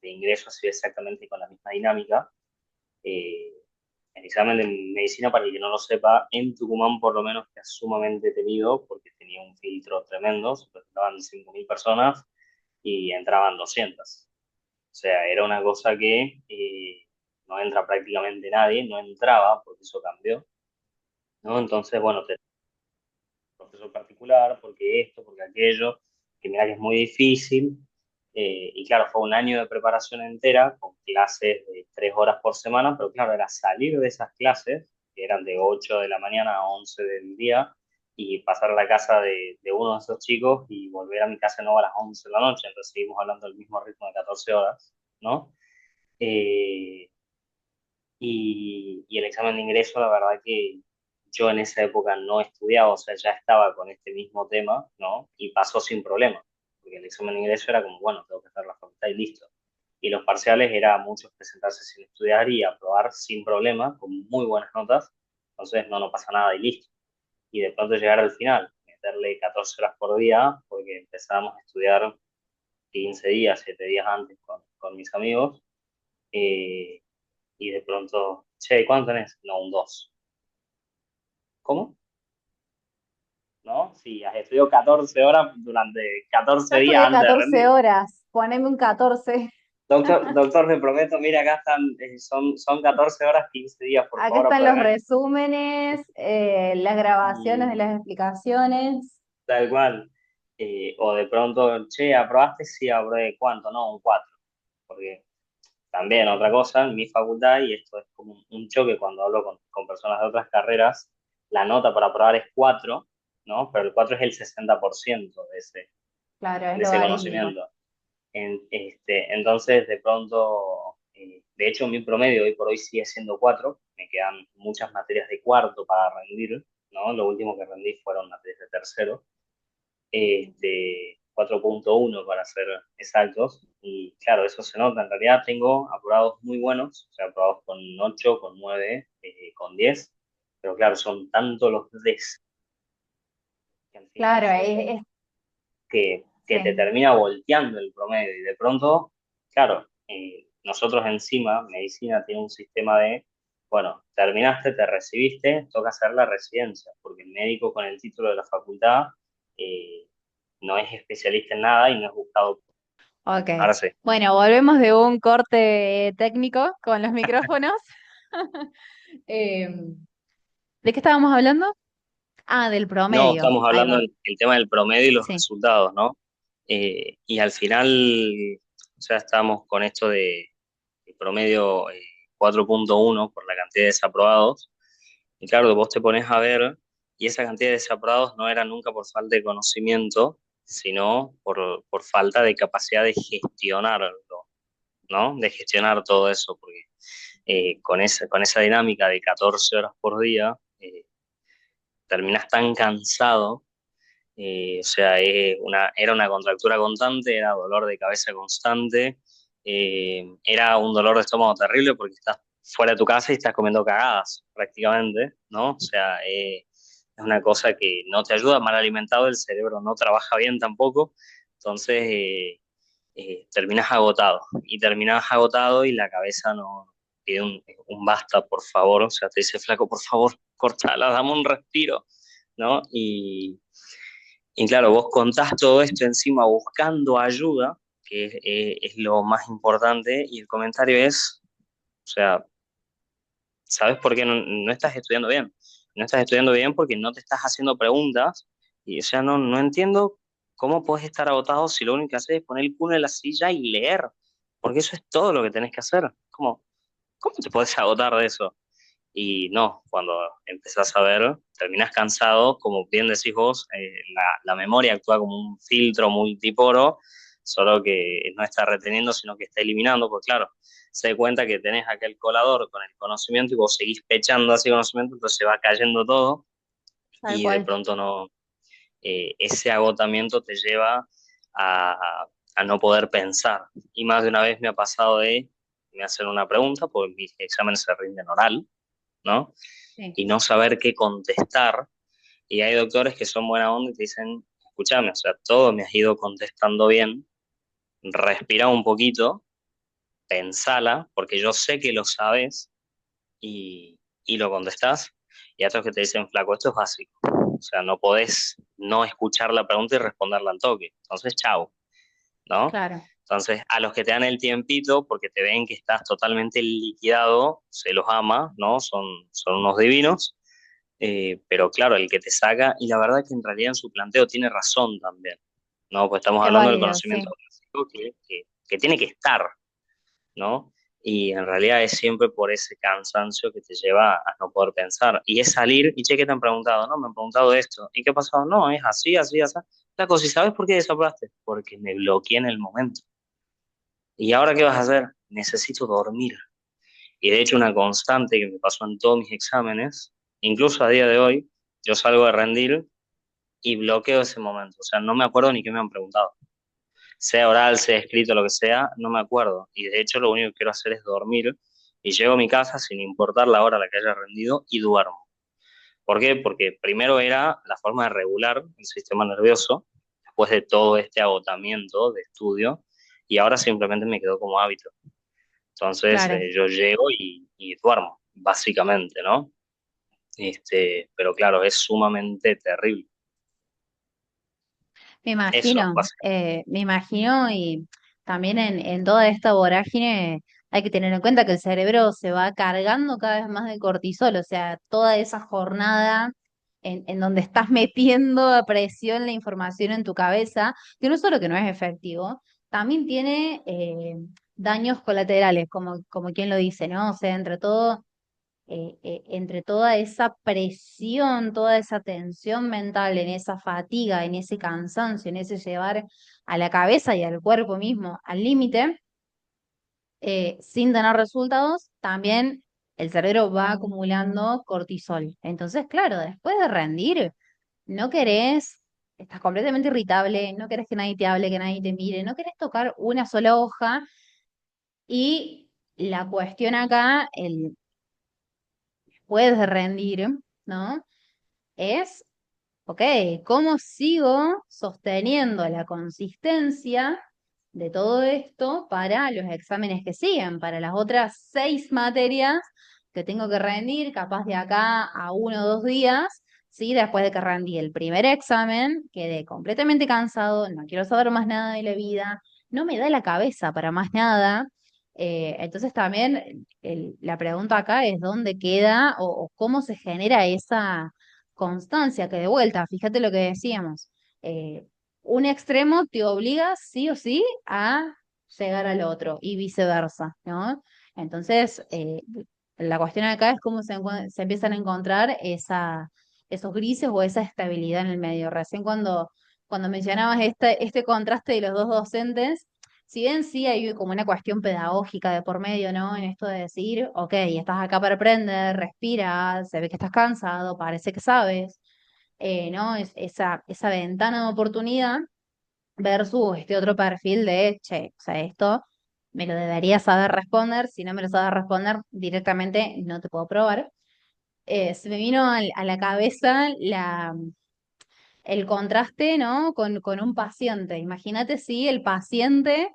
de ingreso ha sido exactamente con la misma dinámica. Eh, el examen de medicina, para el que no lo sepa, en Tucumán por lo menos que es sumamente temido porque tenía un filtro tremendo, se presentaban 5.000 personas y entraban 200. O sea, era una cosa que no entra prácticamente nadie, no entraba porque eso cambió, ¿no? Entonces, bueno, profesor particular, porque esto, porque aquello, que mira que es muy difícil. Y claro, fue un año de preparación entera con clases de 3 horas por semana, pero claro, era salir de esas clases, que eran de 8 de la mañana a 11 del día, y pasar a la casa de uno de esos chicos y volver a mi casa no a las 11 de la noche, entonces seguimos hablando del mismo ritmo de 14 horas, ¿no? Eh, y el examen de ingreso, la verdad que yo en esa época no estudiaba, o sea, ya estaba con este mismo tema, ¿no? Y pasó sin problema, porque el examen de ingreso era como, bueno, tengo que hacer la facultad y listo. Y los parciales era muchos presentarse sin estudiar y aprobar sin problema, con muy buenas notas, entonces no pasa nada y listo. Y de pronto llegar al final, meterle 14 horas por día, porque empezábamos a estudiar 15 días, 7 días antes con mis amigos, eh, y de pronto, che, ¿cuánto tenés? No, un 2. ¿Cómo? ¿No? Sí, has estudiado 14 horas durante Yo 14 días estudié antes de 14 rendir. horas, poneme un 14. Doctor, le prometo, mira, acá están, son 14 horas, 15 días, por Acá favor, están los aprueben. resúmenes, las grabaciones de las Y explicaciones. tal cual. O de pronto, che, ¿aprobaste? Sí, aprobé. ¿Cuánto? No, un 4. Porque también otra cosa, en mi facultad, y esto es como un choque cuando hablo con personas de otras carreras, la nota para aprobar es 4, ¿no? Pero el 4 es el 60% de ese, Claro, es de ese logarítmico. conocimiento. Entonces, de pronto, de hecho, mi promedio hoy por hoy sigue siendo 4. Me quedan muchas materias de cuarto para rendir, ¿no? Lo último que rendí fueron materias de tercero, 4.1 para ser exactos. Y claro, eso se nota. En realidad tengo aprobados muy buenos, o sea, aprobados con 8, con 9, con 10. Pero claro, son tanto los des que al final Claro, llega que te sí. termina volteando el promedio y de pronto, claro, nosotros encima, medicina tiene un sistema de, bueno, terminaste, te recibiste, toca hacer la residencia, porque el médico con el título de la facultad eh, no es especialista en nada y no es buscado. Ok. Ahora sí. Bueno, volvemos de un corte técnico con los micrófonos. Eh, ¿De qué estábamos hablando? Ah, del No, promedio. estamos Ahí hablando va. del tema del promedio y los Sí. resultados, ¿no? Y al final, o sea, estamos con esto de promedio 4.1 por la cantidad de desaprobados. Y claro, vos te pones a ver, y esa cantidad de desaprobados no era nunca por falta de conocimiento, sino por falta de capacidad de gestionarlo, ¿no? De gestionar todo eso, porque con esa dinámica de 14 horas por día, terminas tan cansado, o sea, era una contractura constante, era dolor de cabeza constante, era un dolor de estómago terrible porque estás fuera de tu casa y estás comiendo cagadas prácticamente, ¿no? O sea, es una cosa que no te ayuda, mal alimentado, el cerebro no trabaja bien tampoco, entonces terminas agotado y terminas agotado y la cabeza no pide un basta, por favor, o sea, te dice, flaco, por favor, cortala, dame un respiro, ¿no? Y claro, vos contás todo esto encima buscando ayuda, que es lo más importante, y el comentario es, o sea, ¿sabes por qué no estás estudiando bien? No estás estudiando bien porque no te estás haciendo preguntas, y o sea, no entiendo cómo puedes estar agotado si lo único que haces es poner el culo en la silla y leer, porque eso es todo lo que tenés que hacer. ¿Cómo te puedes agotar de eso? Y no, cuando empezás a ver, terminás cansado, como bien decís vos, la memoria actúa como un filtro multiporo, solo que no está reteniendo, sino que está eliminando, pues claro, se da cuenta que tenés aquel colador con el conocimiento y vos seguís pechando así conocimiento, entonces se va cayendo todo Tal y de cual. pronto no, ese agotamiento te lleva a no poder pensar. Y más de una vez me ha pasado de, me hacen una pregunta, porque mis exámenes se rinden oral, ¿no? Sí. Y no saber qué contestar. Y hay doctores que son buena onda y te dicen, escúchame, o sea, todo me has ido contestando bien, respira un poquito, pensala, porque yo sé que lo sabes y lo contestás. Y hay otros que te dicen, flaco, esto es básico. O sea, no podés no escuchar la pregunta y responderla al toque. Entonces, chau, ¿no? Claro. Entonces, a los que te dan el tiempito, porque te ven que estás totalmente liquidado, se los ama, ¿no? Son unos divinos. Pero claro, el que te saca, y la verdad que en realidad en su planteo tiene razón también, ¿no? Pues estamos Es hablando del válido, conocimiento sí. básico que tiene que estar, ¿no? Y en realidad es siempre por ese cansancio que te lleva a no poder pensar. Y es salir, y che, ¿qué te han preguntado? No, me han preguntado esto. ¿Y qué ha pasado? No, es así, así, así. La cosa, ¿y sabes por qué desaprobaste? Porque me bloqueé en el momento. ¿Y ahora qué vas a hacer? Necesito dormir. Y de hecho una constante que me pasó en todos mis exámenes, incluso a día de hoy, yo salgo de rendir y bloqueo ese momento. O sea, no me acuerdo ni qué me han preguntado. Sea oral, sea escrito, lo que sea, no me acuerdo. Y de hecho lo único que quiero hacer es dormir y llego a mi casa sin importar la hora a la que haya rendido y duermo. ¿Por qué? Porque primero era la forma de regular el sistema nervioso después de todo este agotamiento de estudio y ahora simplemente me quedó como hábito. Entonces Claro. yo llego y duermo, básicamente, ¿no? Pero claro, es sumamente terrible. Eso, básicamente. Me imagino y también en toda esta vorágine hay que tener en cuenta que el cerebro se va cargando cada vez más de cortisol, o sea, toda esa jornada en donde estás metiendo a presión la información en tu cabeza, que no solo que no es efectivo, también tiene daños colaterales, como quien lo dice, ¿no? O sea, entre todo entre toda esa presión, toda esa tensión mental, en esa fatiga, en ese cansancio, en ese llevar a la cabeza y al cuerpo mismo al límite, sin tener resultados, también el cerebro va acumulando cortisol. Entonces, claro, después de rendir, no querés, estás completamente irritable, no querés que nadie te hable, que nadie te mire, no querés tocar una sola hoja y la cuestión acá, el después de rendir, ¿no? Es, ok, ¿cómo sigo sosteniendo la consistencia de todo esto para los exámenes que siguen, para las otras 6 materias que tengo que rendir, capaz de acá a 1 o 2 días? Sí, después de que rendí el primer examen, quedé completamente cansado, no quiero saber más nada de la vida, no me da la cabeza para más nada. Entonces también la pregunta acá es dónde queda o cómo se genera esa constancia, que de vuelta, fíjate lo que decíamos, eh, un extremo te obliga sí o sí a llegar al otro y viceversa, ¿no? Entonces, la cuestión acá es cómo se empiezan a encontrar esos grises o esa estabilidad en el medio. Recién cuando mencionabas este contraste de los dos docentes, si bien sí hay como una cuestión pedagógica de por medio, ¿no? En esto de decir, ok, estás acá para aprender, respira, se ve que estás cansado, parece que sabes, ¿no? Esa ventana de oportunidad versus este otro perfil de, che, o sea, esto me lo debería saber responder, si no me lo sabes responder directamente no te puedo probar. Se me vino a la cabeza el contraste, ¿no? Con un paciente. Imagínate si el paciente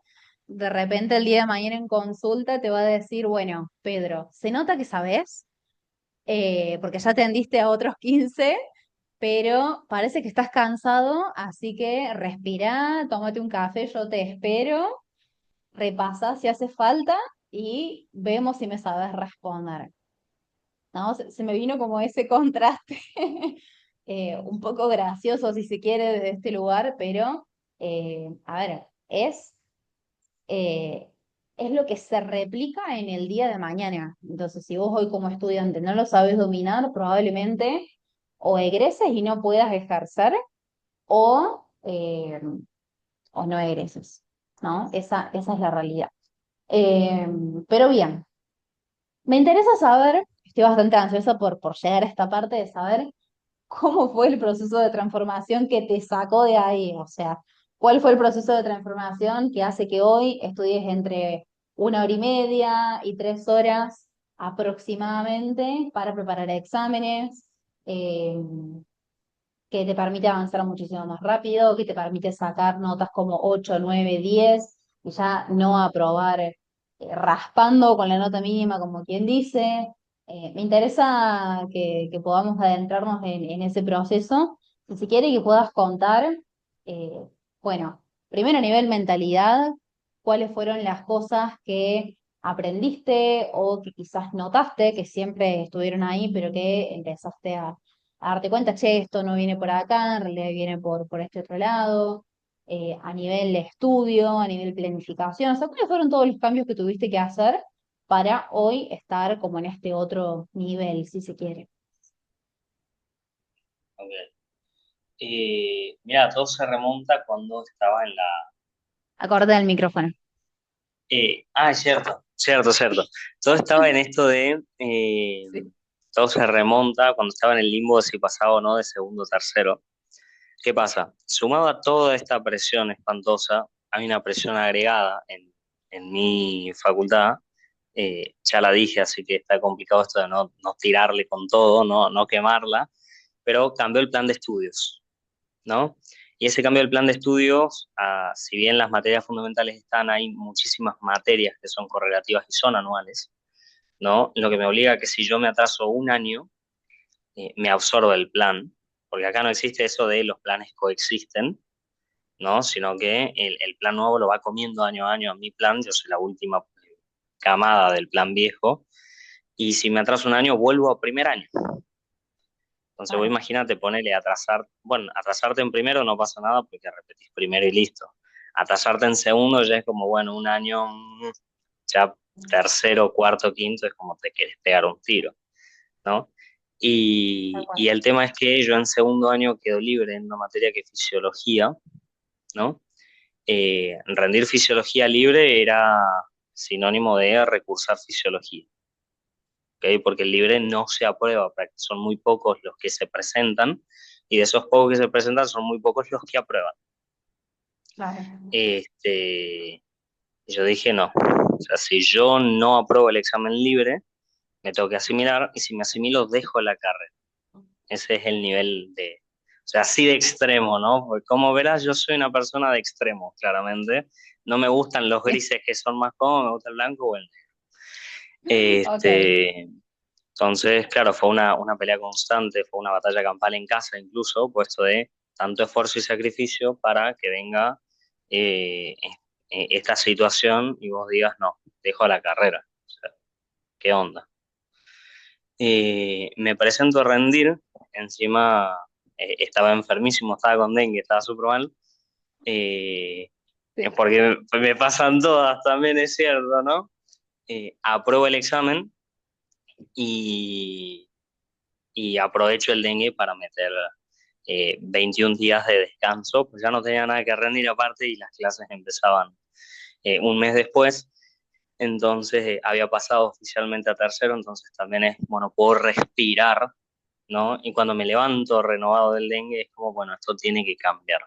de repente el día de mañana en consulta te va a decir, bueno, Pedro, se nota que sabes, porque ya atendiste a otros 15, pero parece que estás cansado, así que respirá, tómate un café, yo te espero, repasa si hace falta y vemos si me sabes responder. ¿No? Se me vino como ese contraste, un poco gracioso si se quiere de este lugar, pero a ver, eh, es lo que se replica en el día de mañana. Entonces, si vos hoy como estudiante no lo sabes dominar, probablemente o egreses y no puedas ejercer o, o no egreses, ¿no? Esa es la realidad. Eh, pero bien, me interesa saber, estoy bastante ansiosa por llegar a esta parte de saber cómo fue el proceso de transformación que te sacó de ahí. O sea, ¿cuál fue el proceso de transformación que hace que hoy estudies entre 1 hora y media y 3 horas aproximadamente para preparar exámenes? Eh, que te permite avanzar muchísimo más rápido, que te permite sacar notas como 8 9 10 y ya no aprobar raspando con la nota mínima, como quien dice. Me interesa que podamos adentrarnos en ese proceso. Y si quiere que puedas contar, eh, bueno, primero a nivel mentalidad, cuáles fueron las cosas que aprendiste o que quizás notaste que siempre estuvieron ahí, pero que empezaste a darte cuenta, che, esto no viene por acá, en realidad viene por este otro lado, a nivel de estudio, a nivel planificación, o sea, ¿cuáles fueron todos los cambios que tuviste que hacer para hoy estar como en este otro nivel, si se quiere? Ok. Mira, todo se remonta cuando estaba en la... Acorde al micrófono. Es cierto, cierto, cierto. Todo estaba en esto de... Sí. todo se remonta cuando estaba en el limbo de si pasaba o no de segundo o tercero. ¿Qué pasa? Sumado a toda esta presión espantosa, hay una presión agregada en mi facultad. Ya la dije, así que está complicado esto de no tirarle con todo, no quemarla, pero cambió el plan de estudios, ¿no? Y ese cambio del plan de estudios, si bien las materias fundamentales están, hay muchísimas materias que son correlativas y son anuales, ¿no? Lo que me obliga a que si yo me atraso un año, me absorbe el plan, porque acá no existe eso de los planes coexisten, ¿no? Sino que el plan nuevo lo va comiendo año a año a mi plan, yo soy la última camada del plan viejo, y si me atraso un año, vuelvo a primer año. Entonces, vos Claro. imagínate ponerle atrasar, bueno, atrasarte en primero no pasa nada porque repetís primero y listo. Atrasarte en segundo ya es como, bueno, un año, ya tercero, cuarto, quinto, es como te quieres pegar un tiro. ¿no? tal cual. Y el tema es que yo en segundo año quedo libre en una materia que es fisiología, ¿no? Rendir fisiología libre era sinónimo de recursar fisiología, ¿ok? Porque el libre no se aprueba, son muy pocos los que se presentan, y de esos pocos que se presentan son muy pocos los que aprueban. Claro. Este, yo dije no, o sea, si yo no apruebo el examen libre, me tengo que asimilar, y si me asimilo, dejo la carrera. Ese es el nivel de, o sea, así de extremo, ¿no? Porque como verás, yo soy una persona de extremos, claramente. No me gustan los grises que son más cómodos, me gusta el blanco o el negro. Ok, Este, entonces, claro, fue una pelea constante, fue una batalla campal en casa incluso, puesto de tanto esfuerzo y sacrificio para que venga eh, esta situación y vos digas, no, dejo la carrera. O sea, ¿qué onda? Me presento a rendir, encima estaba enfermísimo, estaba con dengue, estaba súper mal, eh, sí, porque me pasan todas también, es cierto, ¿no? Apruebo el examen y, y aprovecho el dengue para meter 21 días de descanso, pues ya no tenía nada que rendir aparte y las clases empezaban un mes después. Entonces había pasado oficialmente a tercero, entonces también es, bueno, puedo respirar, ¿no? Y cuando me levanto renovado del dengue es como, bueno, esto tiene que cambiar,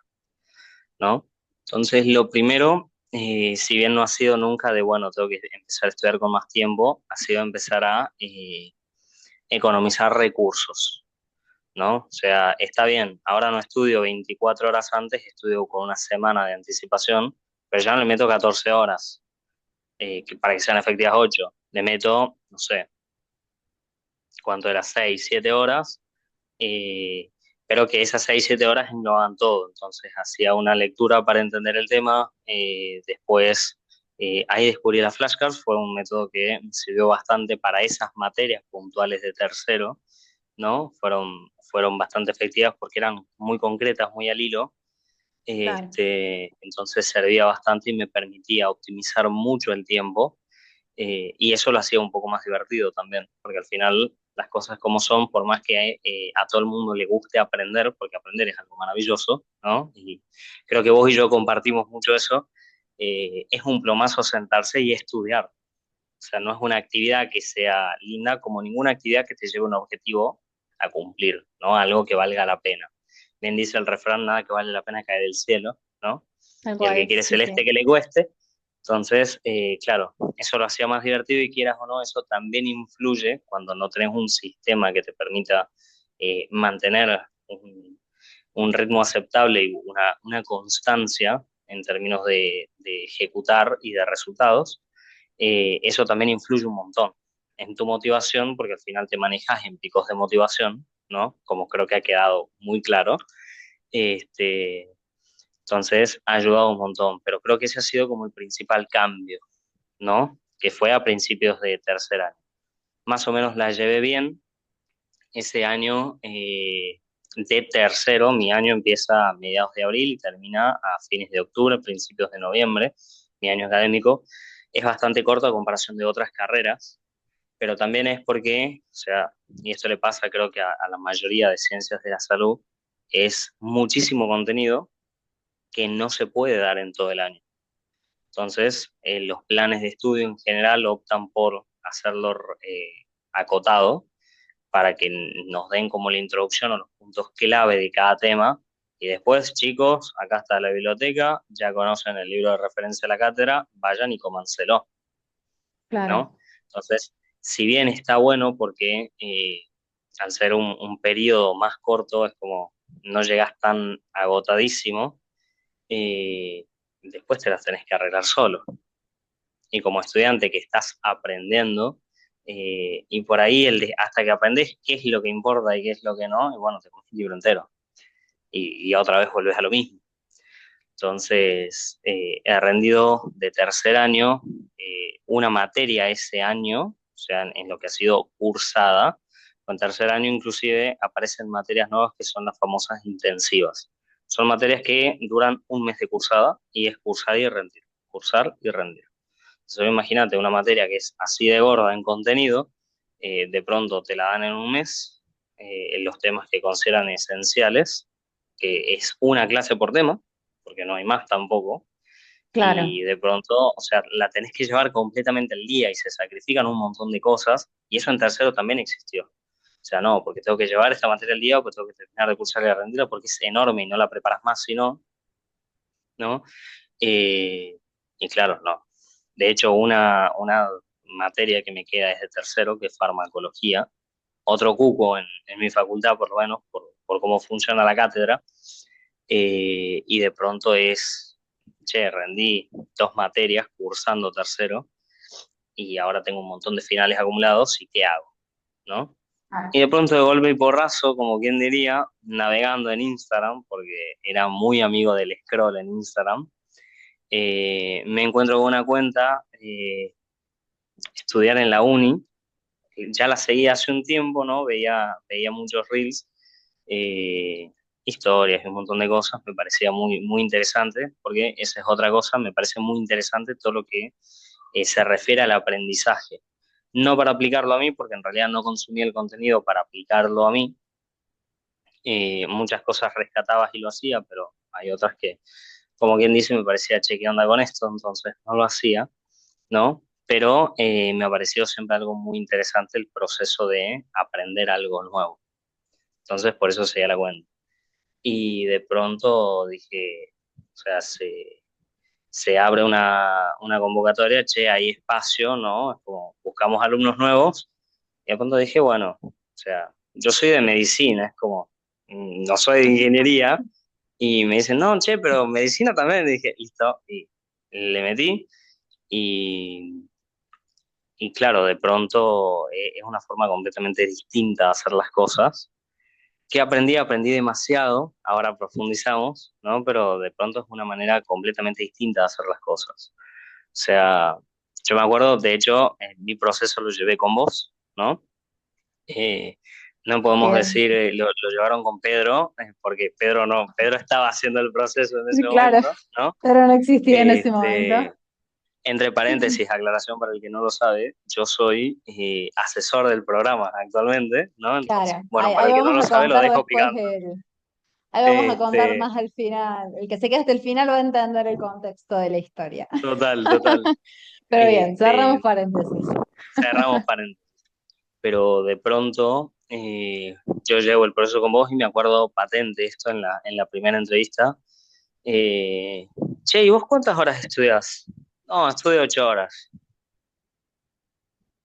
¿no? Entonces lo primero, si bien no ha sido nunca de, bueno, tengo que empezar a estudiar con más tiempo, ha sido empezar a economizar recursos, ¿no? O sea, está bien, ahora no estudio 24 horas antes, estudio con una semana de anticipación, pero ya no le meto 14 horas, para que sean efectivas 8. Le meto, no sé, ¿cuánto era? 6 7 horas, eh, pero que esas 6 7 horas engloban todo. Entonces hacía una lectura para entender el tema, después ahí descubrí las flashcards, fue un método que me sirvió bastante para esas materias puntuales de tercero, ¿no? Fueron bastante efectivas porque eran muy concretas, muy al hilo. claro. Entonces servía bastante y me permitía optimizar mucho el tiempo, y eso lo hacía un poco más divertido también, porque al final las cosas como son, por más que a todo el mundo le guste aprender, porque aprender es algo maravilloso, ¿no? Y creo que vos y yo compartimos mucho eso, es un plomazo sentarse y estudiar. O sea, no es una actividad que sea linda como ninguna actividad que te lleve a un objetivo a cumplir, ¿no? Algo que valga la pena. Bien dice el refrán, nada que vale la pena caer del cielo, ¿no? Tal Y el que cual, quiere sí, celeste sí. que le cueste. Entonces, claro, eso lo hacía más divertido y quieras o no, eso también influye cuando no tenés un sistema que te permita mantener un ritmo aceptable y una constancia en términos de ejecutar y de resultados. Eso también influye un montón en tu motivación, porque al final te manejas en picos de motivación, ¿no? Como creo que ha quedado muy claro. Este, entonces, ha ayudado un montón, pero creo que ese ha sido como el principal cambio, ¿no? Que fue a principios de tercer año. Más o menos la llevé bien. Ese año de tercero, mi año empieza a mediados de abril y termina a fines de octubre, principios de noviembre. Mi año académico es bastante corto a comparación de otras carreras, pero también es porque, o sea, y esto le pasa creo que a la mayoría de ciencias de la salud, es muchísimo contenido que no se puede dar en todo el año. Entonces, los planes de estudio en general optan por hacerlo acotado para que nos den como la introducción o los puntos clave de cada tema. Y después, chicos, acá está la biblioteca, ya conocen el libro de referencia a la cátedra, vayan y cómanselo, Claro, ¿no? Entonces, si bien está bueno porque al ser un periodo más corto, es como no llegas tan agotadísimo, eh, después te las tenés que arreglar solo. Y como estudiante que estás aprendiendo, y por ahí hasta que aprendes qué es lo que importa y qué es lo que no, y bueno, te comes el libro entero. Y otra vez volvés a lo mismo. Entonces, he rendido de tercer año una materia ese año, o sea, en lo que ha sido cursada. En tercer año inclusive aparecen materias nuevas que son las famosas intensivas. Son materias que duran un mes de cursada y es cursar y rendir, cursar y rendir. Entonces, imagínate una materia que es así de gorda en contenido, de pronto te la dan en un mes, en los temas que consideran esenciales, que es una clase por tema, porque no hay más tampoco, Claro. y de pronto, o sea, la tenés que llevar completamente al día y se sacrifican un montón de cosas, y eso en tercero también existió. O sea, no, porque tengo que llevar esta materia al día o porque tengo que terminar de cursar la rendirla porque es enorme y no la preparas más, si no, ¿no? Eh, y claro, no. De hecho, una materia que me queda desde tercero, que es farmacología, otro cupo en mi facultad, por lo menos, por cómo funciona la cátedra, y de pronto es, che, rendí 2 materias cursando tercero y ahora tengo un montón de finales acumulados y ¿qué hago? ¿No? Ah, Y de pronto de golpe y porrazo, como quien diría, navegando en Instagram, porque era muy amigo del scroll en Instagram, me encuentro con una cuenta, estudiar en la uni, ya la seguía hace un tiempo, ¿no? Veía muchos reels, eh, historias y un montón de cosas, me parecía muy, muy interesante, porque esa es otra cosa, me parece muy interesante todo lo que se refiere al aprendizaje. No para aplicarlo a mí, porque en realidad no consumía el contenido para aplicarlo a mí. Muchas cosas rescatabas y lo hacía, pero hay otras que, como quien dice, me parecía, che, ¿qué onda con esto? Entonces no lo hacía, ¿no? Pero me pareció siempre algo muy interesante el proceso de aprender algo nuevo. Entonces, por eso seguía la cuenta. Y de pronto dije, o sea, se abre una convocatoria, che, hay espacio, ¿no? Es como, buscamos alumnos nuevos. Y de pronto dije, bueno, o sea, yo soy de medicina, es como, no soy de ingeniería. Y me dicen, no, che, pero medicina también. Y dije, listo. Y le metí. Y, y claro, de pronto es una forma completamente distinta de hacer las cosas. ¿Qué aprendí? Aprendí demasiado, ahora profundizamos, ¿no? Pero de pronto es una manera completamente distinta de hacer las cosas. O sea, yo me acuerdo, de hecho, mi proceso lo llevé con vos, ¿no? Eh, no podemos bien. decir, lo llevaron con Pedro, porque Pedro no, Pedro estaba haciendo el proceso en ese Claro, momento, ¿no? pero no existía en ese momento. Este, entre paréntesis, aclaración para el que no lo sabe, yo soy asesor del programa actualmente, ¿no? Entonces, Claro, bueno, para ahí el que no vamos lo a sabe, lo contar dejo después picando. ahí vamos a contar Este, más al final. El que se quede hasta el final va a entender el contexto de la historia. total, total. Pero bien, cerramos Este, paréntesis. cerramos paréntesis. Pero de pronto yo llevo el proceso con vos y me acuerdo patente esto en la primera entrevista. Eh, che, ¿y vos cuántas horas estudias? No, estudio 8 horas.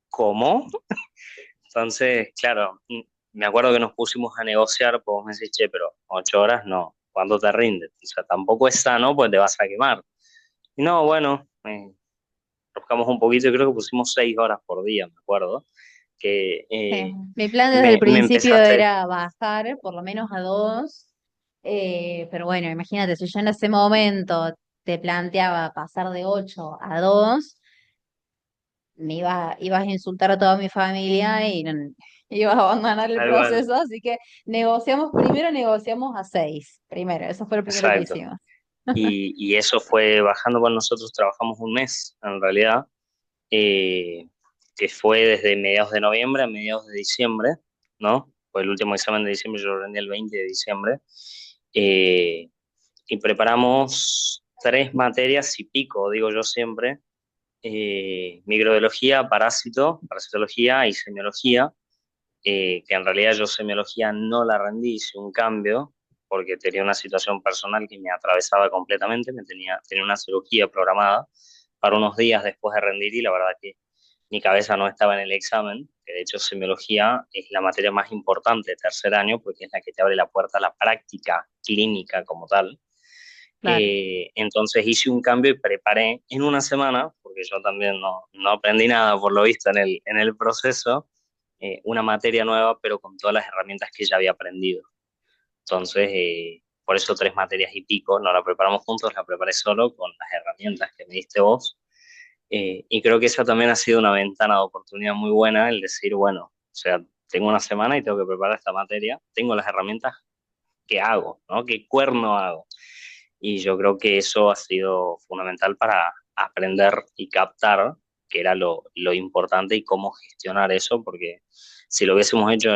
¿Cómo? Entonces, claro, me acuerdo que nos pusimos a negociar, pues vos me decís, che, pero 8 horas no, ¿cuándo te rindes? O sea, tampoco es sano, pues te vas a quemar. Y no, bueno, buscamos un poquito y creo que pusimos 6 horas por día, me acuerdo, que Sí, mi plan desde el me principio empezaste, era bajar por lo menos a dos, pero bueno, imagínate, si yo en ese momento te planteaba pasar de 8 a 2, ibas a insultar a toda mi familia y ibas a abandonar el tal cual, proceso, así que negociamos a 6, primero, eso fue lo primero que exacto. hicimos. Y eso fue bajando con nosotros, trabajamos un mes, en realidad, eh, que fue desde mediados de noviembre a mediados de diciembre, ¿no? Fue el último examen de diciembre, yo lo rendí el 20 de diciembre. Eh, y preparamos 3 materias y pico, digo yo siempre, microbiología, parasitología y semiología, que en realidad yo semiología no la rendí, hice un cambio, porque tenía una situación personal que me atravesaba completamente, tenía una cirugía programada para unos días después de rendir y la verdad que mi cabeza no estaba en el examen, que de hecho semiología es la materia más importante de tercer año, porque es la que te abre la puerta a la práctica clínica como tal. Claro. Entonces hice un cambio y preparé en una semana, porque yo también no aprendí nada por lo visto en el proceso, una materia nueva, pero con todas las herramientas que ya había aprendido. Entonces, por eso 3 materias y pico, no la preparamos juntos, la preparé solo con las herramientas que me diste vos. Y creo que esa también ha sido una ventana de oportunidad muy buena, el decir, bueno, o sea, tengo una semana y tengo que preparar esta materia, tengo las herramientas, ¿qué hago? ¿No? ¿Qué cuerno hago? Y yo creo que eso ha sido fundamental para aprender y captar. que era lo importante y cómo gestionar eso, porque si lo hubiésemos hecho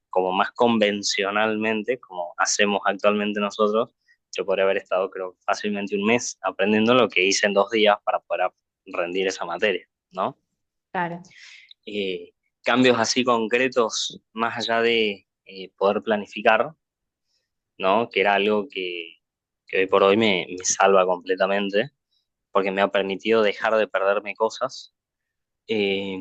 como más convencionalmente, como hacemos actualmente nosotros, yo podría haber estado, creo, fácilmente un mes aprendiendo lo que hice en 2 días para poder rendir esa materia, ¿no? Claro, Eh, Cambios así concretos, más allá de poder planificar, ¿no? Que era algo que hoy por hoy me salva completamente, porque me ha permitido dejar de perderme cosas. Eh,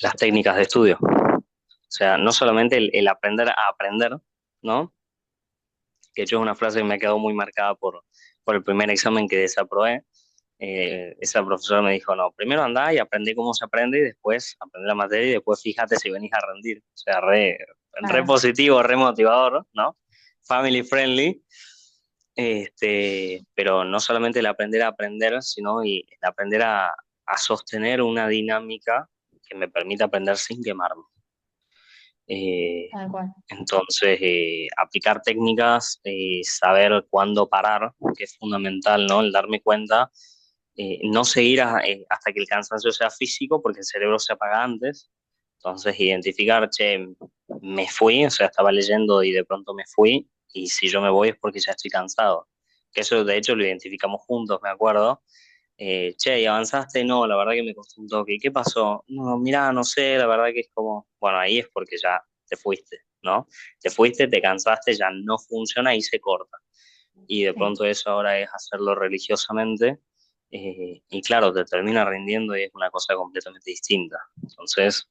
las técnicas de estudio. O sea, no solamente el aprender a aprender, ¿no? Que de hecho es una frase que me ha quedado muy marcada por el primer examen que desaprobé. Esa profesora me dijo, no, primero andá y aprende cómo se aprende y después aprende la materia y después fíjate si venís a rendir. O sea, re claro. positivo, re motivador, ¿no? Family friendly. Pero no solamente el aprender a aprender, sino el aprender a sostener una dinámica que me permita aprender sin quemarme. Eh, Tal cual. entonces, aplicar técnicas, saber cuándo parar, que es fundamental, ¿no? El darme cuenta, no seguir hasta que el cansancio sea físico, porque el cerebro se apaga antes. Entonces, identificar, che, me fui, o sea, estaba leyendo y de pronto me fui, y si yo me voy es porque ya estoy cansado. Que eso, de hecho, lo identificamos juntos, me acuerdo. Che, ¿y avanzaste? No, la verdad que me costó un toque. ¿Y qué pasó? No, mirá, no sé, la verdad que es como, bueno, ahí es porque ya te fuiste, ¿no? Te fuiste, te cansaste, ya no funciona y se corta. Y de Sí. pronto eso ahora es hacerlo religiosamente y claro, te termina rindiendo y es una cosa completamente distinta. Entonces,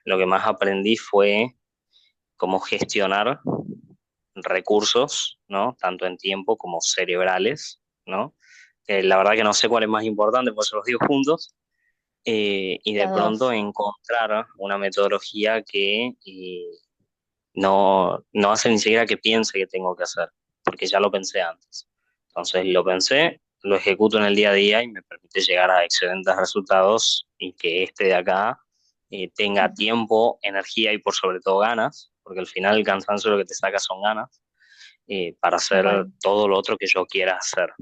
lo que más aprendí fue cómo gestionar recursos, ¿no? Tanto en tiempo como cerebrales, ¿no? La verdad que no sé cuál es más importante, pues se los digo juntos, y de Los pronto dos. encontrar una metodología que no hace ni siquiera que piense que tengo que hacer, porque ya lo pensé antes. Entonces lo pensé, lo ejecuto en el día a día y me permite llegar a excelentes resultados y que este de acá tenga tiempo, energía y por sobre todo ganas, porque al final el cansancio lo que te saca son ganas, para Tal hacer cual. todo lo otro que yo quiera hacer.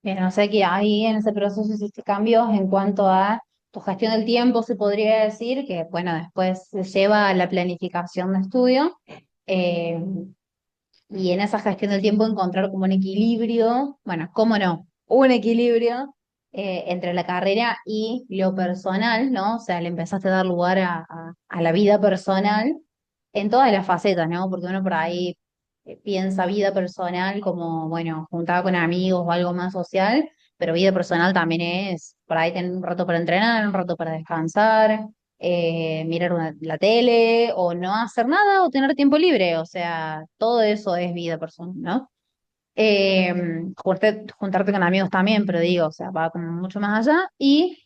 Bien, o sea que ahí en ese proceso hiciste cambios en cuanto a tu gestión del tiempo, se podría decir, que bueno, después se lleva a la planificación de estudio, eh, y en esa gestión del tiempo encontrar como un equilibrio, bueno, cómo no, un equilibrio entre la carrera y lo personal, ¿no? O sea, le empezaste a dar lugar a la vida personal en todas las facetas, ¿no? Porque uno por ahí piensa vida personal como, bueno, juntada con amigos o algo más social, pero vida personal también es por ahí tener un rato para entrenar, un rato para descansar, mirar la tele o no hacer nada o tener tiempo libre, o sea, todo eso es vida personal, ¿no? Juntarte con amigos también, pero digo, o sea, va como mucho más allá y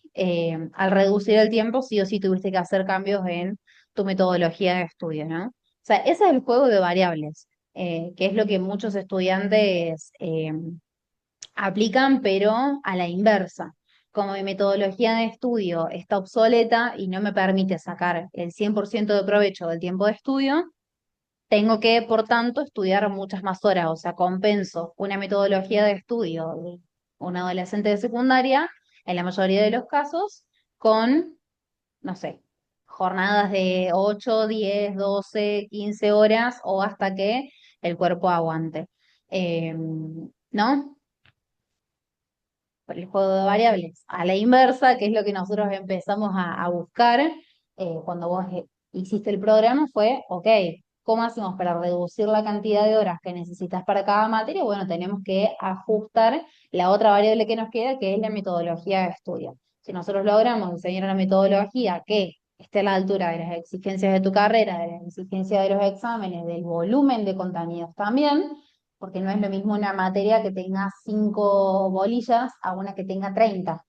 al reducir el tiempo, sí o sí tuviste que hacer cambios en tu metodología de estudio, ¿no? O sea, ese es el juego de variables, que es lo que muchos estudiantes aplican, pero a la inversa. Como mi metodología de estudio está obsoleta y no me permite sacar el 100% de provecho del tiempo de estudio, tengo que, por tanto, estudiar muchas más horas, o sea, compenso una metodología de estudio de un adolescente de secundaria, en la mayoría de los casos, con, no sé, jornadas de 8, 10, 12, 15 horas o hasta que el cuerpo aguante. ¿No? Por el juego de variables. A la inversa, que es lo que nosotros empezamos a buscar cuando vos hiciste el programa, fue, ok, ¿cómo hacemos para reducir la cantidad de horas que necesitas para cada materia? Bueno, tenemos que ajustar la otra variable que nos queda, que es la metodología de estudio. Si nosotros logramos diseñar una metodología que esté a la altura de las exigencias de tu carrera, de las exigencias de los exámenes, del volumen de contenidos también, porque no es lo mismo una materia que tenga 5 bolillas a una que tenga 30,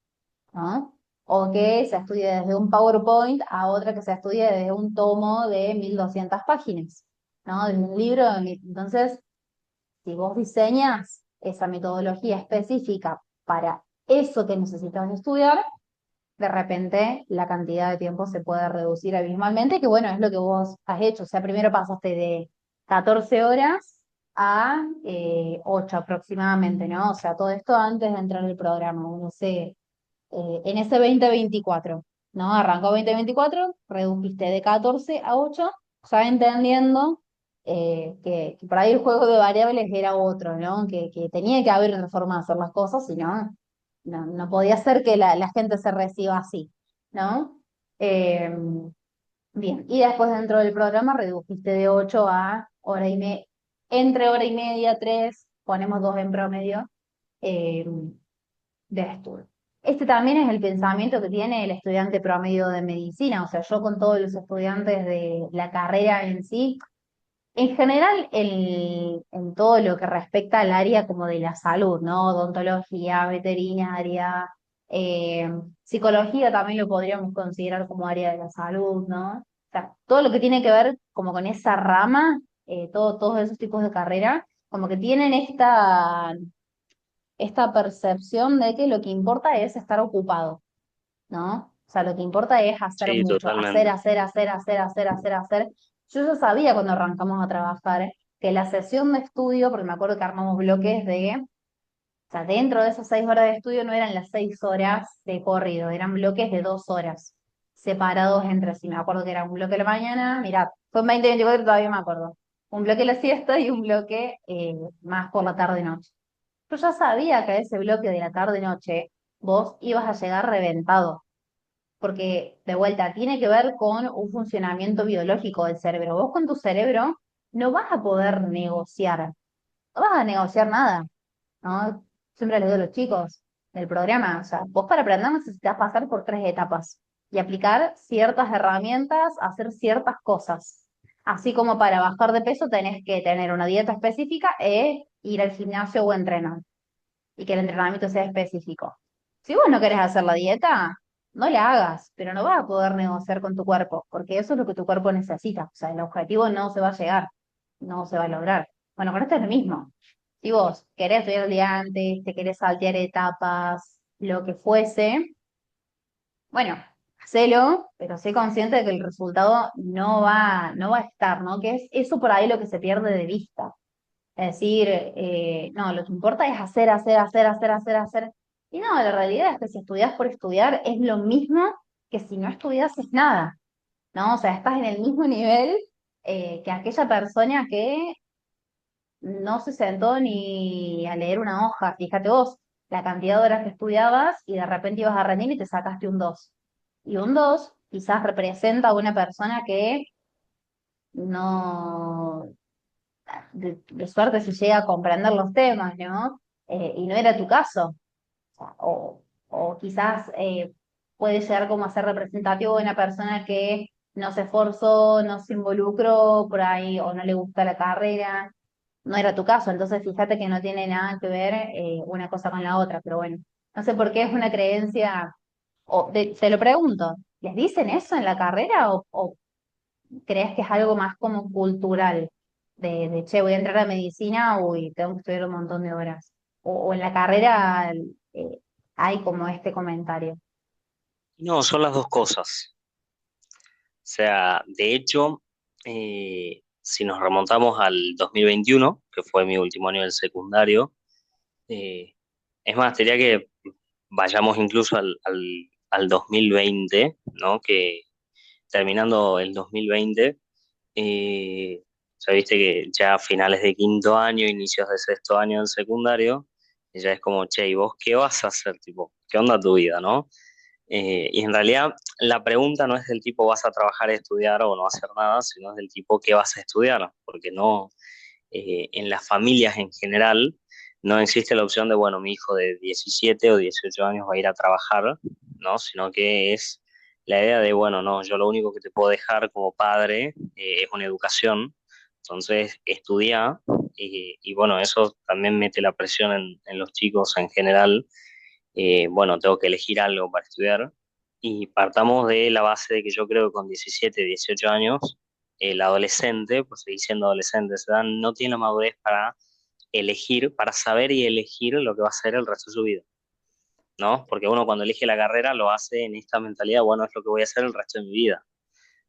¿no? O que se estudie desde un PowerPoint a otra que se estudie desde un tomo de 1200 páginas, ¿no? Desde un libro. Entonces, si vos diseñas esa metodología específica para eso que necesitas estudiar, de repente la cantidad de tiempo se puede reducir abismalmente, que bueno, es lo que vos has hecho. O sea, primero pasaste de 14 horas a 8 aproximadamente, ¿no? O sea, todo esto antes de entrar al programa, no sé, en ese 2024, ¿no? Arrancó 2024, redujiste de 14 a 8, ya entendiendo que por ahí el juego de variables era otro, ¿no? Que tenía que haber otra forma de hacer las cosas, si no, no podía ser que la gente se reciba así, ¿no? Eh, Bien, y después dentro del programa redujiste de 8 a hora y media, entre hora y media, 3, ponemos 2 en promedio, eh, de estudio. Este también es el pensamiento que tiene el estudiante promedio de medicina, o sea, yo con todos los estudiantes de la carrera en sí, en general en todo lo que respecta al área como de la salud, ¿no? Odontología, veterinaria, eh, psicología también lo podríamos considerar como área de la salud, ¿no? O sea, todo lo que tiene que ver como con esa rama, todos esos tipos de carrera, como que tienen esta percepción de que lo que importa es estar ocupado, ¿no? O sea, lo que importa es hacer Sí, mucho, hacer, totalmente. hacer, hacer, hacer, hacer, hacer, hacer. Yo ya sabía cuando arrancamos a trabajar que la sesión de estudio, porque me acuerdo que armamos bloques o sea, dentro de esas 6 horas de estudio no eran las 6 horas de corrido, eran bloques de 2 horas, separados entre sí. Me acuerdo que era un bloque de la mañana, mirá, fue en 2024 y todavía me acuerdo. Un bloque de la siesta y un bloque más por la tarde-noche. Yo ya sabía que a ese bloque de la tarde-noche vos ibas a llegar reventado, porque de vuelta tiene que ver con un funcionamiento biológico del cerebro. Vos con tu cerebro no vas a poder negociar, no vas a negociar nada, ¿no? Siempre les digo a los chicos del programa, o sea, vos para aprender necesitas pasar por 3 etapas y aplicar ciertas herramientas, hacer ciertas cosas. Así como para bajar de peso tenés que tener una dieta específica e ir al gimnasio o entrenar y que el entrenamiento sea específico. Si vos no querés hacer la dieta, no la hagas, pero no vas a poder negociar con tu cuerpo, porque eso es lo que tu cuerpo necesita. O sea, el objetivo no se va a llegar, no se va a lograr. Bueno, con esto es lo mismo. Si vos querés estudiar el día antes, te querés saltear etapas, lo que fuese, bueno, hacelo, pero sé consciente de que el resultado no va a estar, ¿no? Que es eso por ahí lo que se pierde de vista. Es decir, no, lo que importa es hacer, hacer, hacer, hacer, hacer, hacer. Y no, la realidad es que si estudias por estudiar es lo mismo que si no estudias es nada, ¿no? O sea, estás en el mismo nivel que aquella persona que no se sentó ni a leer una hoja. Fíjate vos, la cantidad de horas que estudiabas y de repente ibas a rendir y te sacaste un 2. Y un 2 quizás representa a una persona que no, de suerte se llega a comprender los temas, ¿no? Y no era tu caso. O quizás puede llegar como a ser representativo de una persona que no se esforzó, no se involucró por ahí o no le gusta la carrera. No era tu caso, entonces fíjate que no tiene nada que ver una cosa con la otra, pero bueno, no sé por qué es una creencia, te lo pregunto, ¿les dicen eso en la carrera o crees que es algo más como cultural? Che, voy a entrar a medicina, uy, tengo que estudiar un montón de horas. O en la carrera eh, hay como este comentario. No, son las dos cosas. O sea, de hecho, si nos remontamos al 2021, que fue mi último año del secundario, eh, es más, diría que vayamos incluso al 2020, ¿no? Que terminando el 2020, ya viste que ya a finales de quinto año, inicios de sexto año del secundario, ya es como, che, ¿y vos qué vas a hacer? Tipo, ¿qué onda tu vida, no? Y en realidad la pregunta no es del tipo vas a trabajar, estudiar o no hacer nada, sino es del tipo qué vas a estudiar, porque no, en las familias en general no existe la opción de, bueno, mi hijo de 17 o 18 años va a ir a trabajar, ¿no? Sino que es la idea de, bueno, no, yo lo único que te puedo dejar como padre es una educación, entonces estudia y bueno, eso también mete la presión en los chicos en general. Bueno, tengo que elegir algo para estudiar y partamos de la base de que yo creo que con 17, 18 años, el adolescente, pues seguir siendo adolescente, esa edad, no tiene la madurez para elegir, para saber y elegir lo que va a ser el resto de su vida, ¿no? Porque uno cuando elige la carrera lo hace en esta mentalidad, bueno, es lo que voy a hacer el resto de mi vida,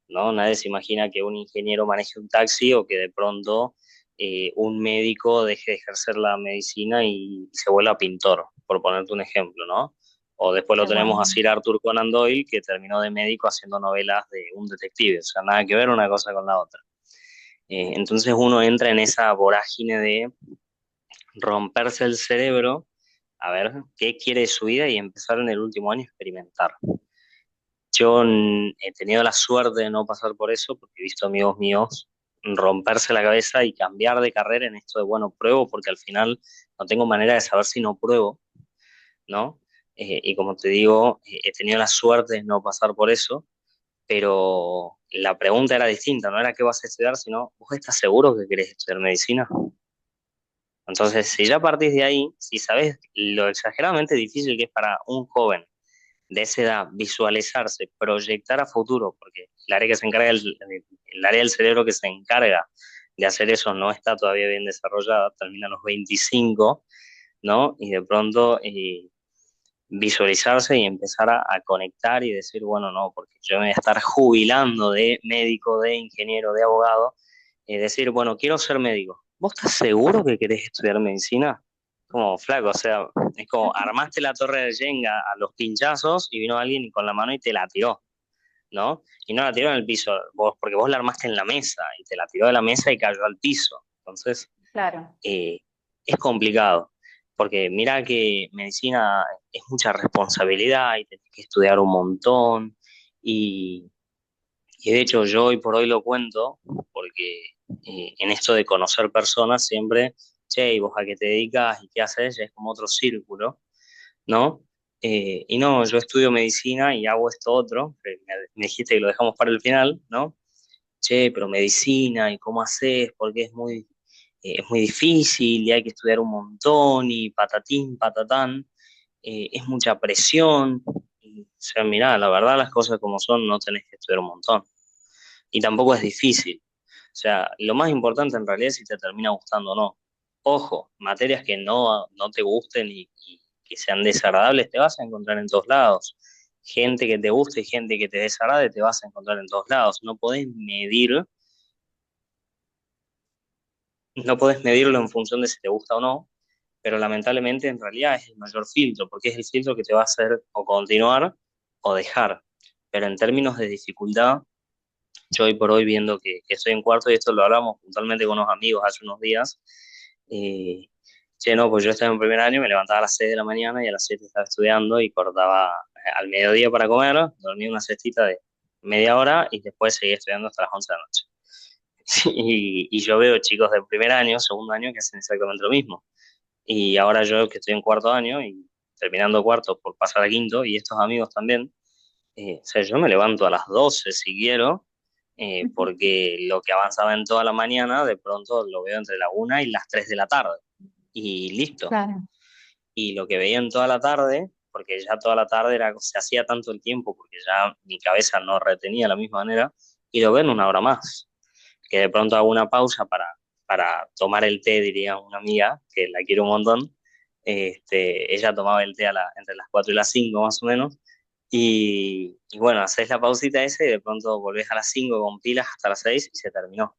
¿no? Nadie se imagina que un ingeniero maneje un taxi o que de pronto un médico deje de ejercer la medicina y se vuelva pintor, por ponerte un ejemplo, ¿no? O después lo Qué tenemos a bueno. Sir Arthur Conan Doyle, que terminó de médico haciendo novelas de un detective, o sea, nada que ver una cosa con la otra. Entonces uno entra en esa vorágine de romperse el cerebro, a ver qué quiere de su vida y empezar en el último año a experimentar. Yo he tenido la suerte de no pasar por eso porque he visto amigos míos romperse la cabeza y cambiar de carrera en esto de, bueno, pruebo porque al final no tengo manera de saber si no pruebo, ¿no? Y como te digo, he tenido la suerte de no pasar por eso, pero la pregunta era distinta, no era qué vas a estudiar, sino, ¿vos estás seguro que querés estudiar medicina? Entonces, si ya partís de ahí, si sabes lo exageradamente difícil que es para un joven de esa edad visualizarse, proyectar a futuro, porque el área que se encarga, el área del cerebro que se encarga de hacer eso no está todavía bien desarrollada, termina a los 25, ¿no? Y de pronto visualizarse y empezar a conectar y decir, bueno, no, porque yo me voy a estar jubilando de médico, de ingeniero, de abogado, decir, bueno, quiero ser médico. ¿Vos estás seguro que querés estudiar medicina? Como flaco, o sea, es como armaste la torre de Jenga a los pinchazos y vino alguien con la mano y te la tiró, ¿no? Y no la tiró en el piso, vos, porque vos la armaste en la mesa y te la tiró de la mesa y cayó al piso. Entonces, Claro. eh, es complicado, porque mira que medicina es mucha responsabilidad y tenés que estudiar un montón y, y de hecho yo hoy por hoy lo cuento porque en esto de conocer personas siempre, che, ¿y vos a qué te dedicas y qué haces? Es como otro círculo, ¿no? Y no, yo estudio medicina y hago esto otro, que me dijiste que lo dejamos para el final, ¿no? Che, pero medicina, ¿y cómo haces? Porque es muy difícil y hay que estudiar un montón y patatín, patatán, es mucha presión. Y, o sea, mirá, la verdad las cosas como son, no tenés que estudiar un montón. Y tampoco es difícil. O sea, lo más importante en realidad es si te termina gustando o no. Ojo, materias que no te gusten y que sean desagradables te vas a encontrar en todos lados. Gente que te guste y gente que te desagrade te vas a encontrar en todos lados. No podés medirlo en función de si te gusta o no, pero lamentablemente en realidad es el mayor filtro, porque es el filtro que te va a hacer o continuar o dejar. Pero en términos de dificultad, yo hoy por hoy viendo que estoy en cuarto, y esto lo hablamos puntualmente con unos amigos hace unos días, eh, che, no, pues yo estaba en primer año, me levantaba a las 6 de la mañana y a las 7 estaba estudiando y cortaba al mediodía para comer, dormía una cestita de media hora y después seguía estudiando hasta las 11 de la noche. Y yo veo chicos de primer año, segundo año que hacen exactamente lo mismo. Y ahora yo que estoy en cuarto año y terminando cuarto por pasar a quinto, y estos amigos también, o sea, yo me levanto a las 12 si quiero, porque lo que avanzaba en toda la mañana, de pronto lo veo entre la 1 y las 3 de la tarde. Y listo. Claro. Y lo que veía en toda la tarde, porque ya toda la tarde era, se hacía tanto el tiempo, porque ya mi cabeza no retenía de la misma manera, y lo veo en una hora más. Que de pronto hago una pausa para tomar el té, diría una amiga, que la quiero un montón. Ella tomaba el té entre las 4 y las 5 más o menos. Y bueno, haces la pausita esa y de pronto volvés a las 5 con pilas hasta las 6 y se terminó,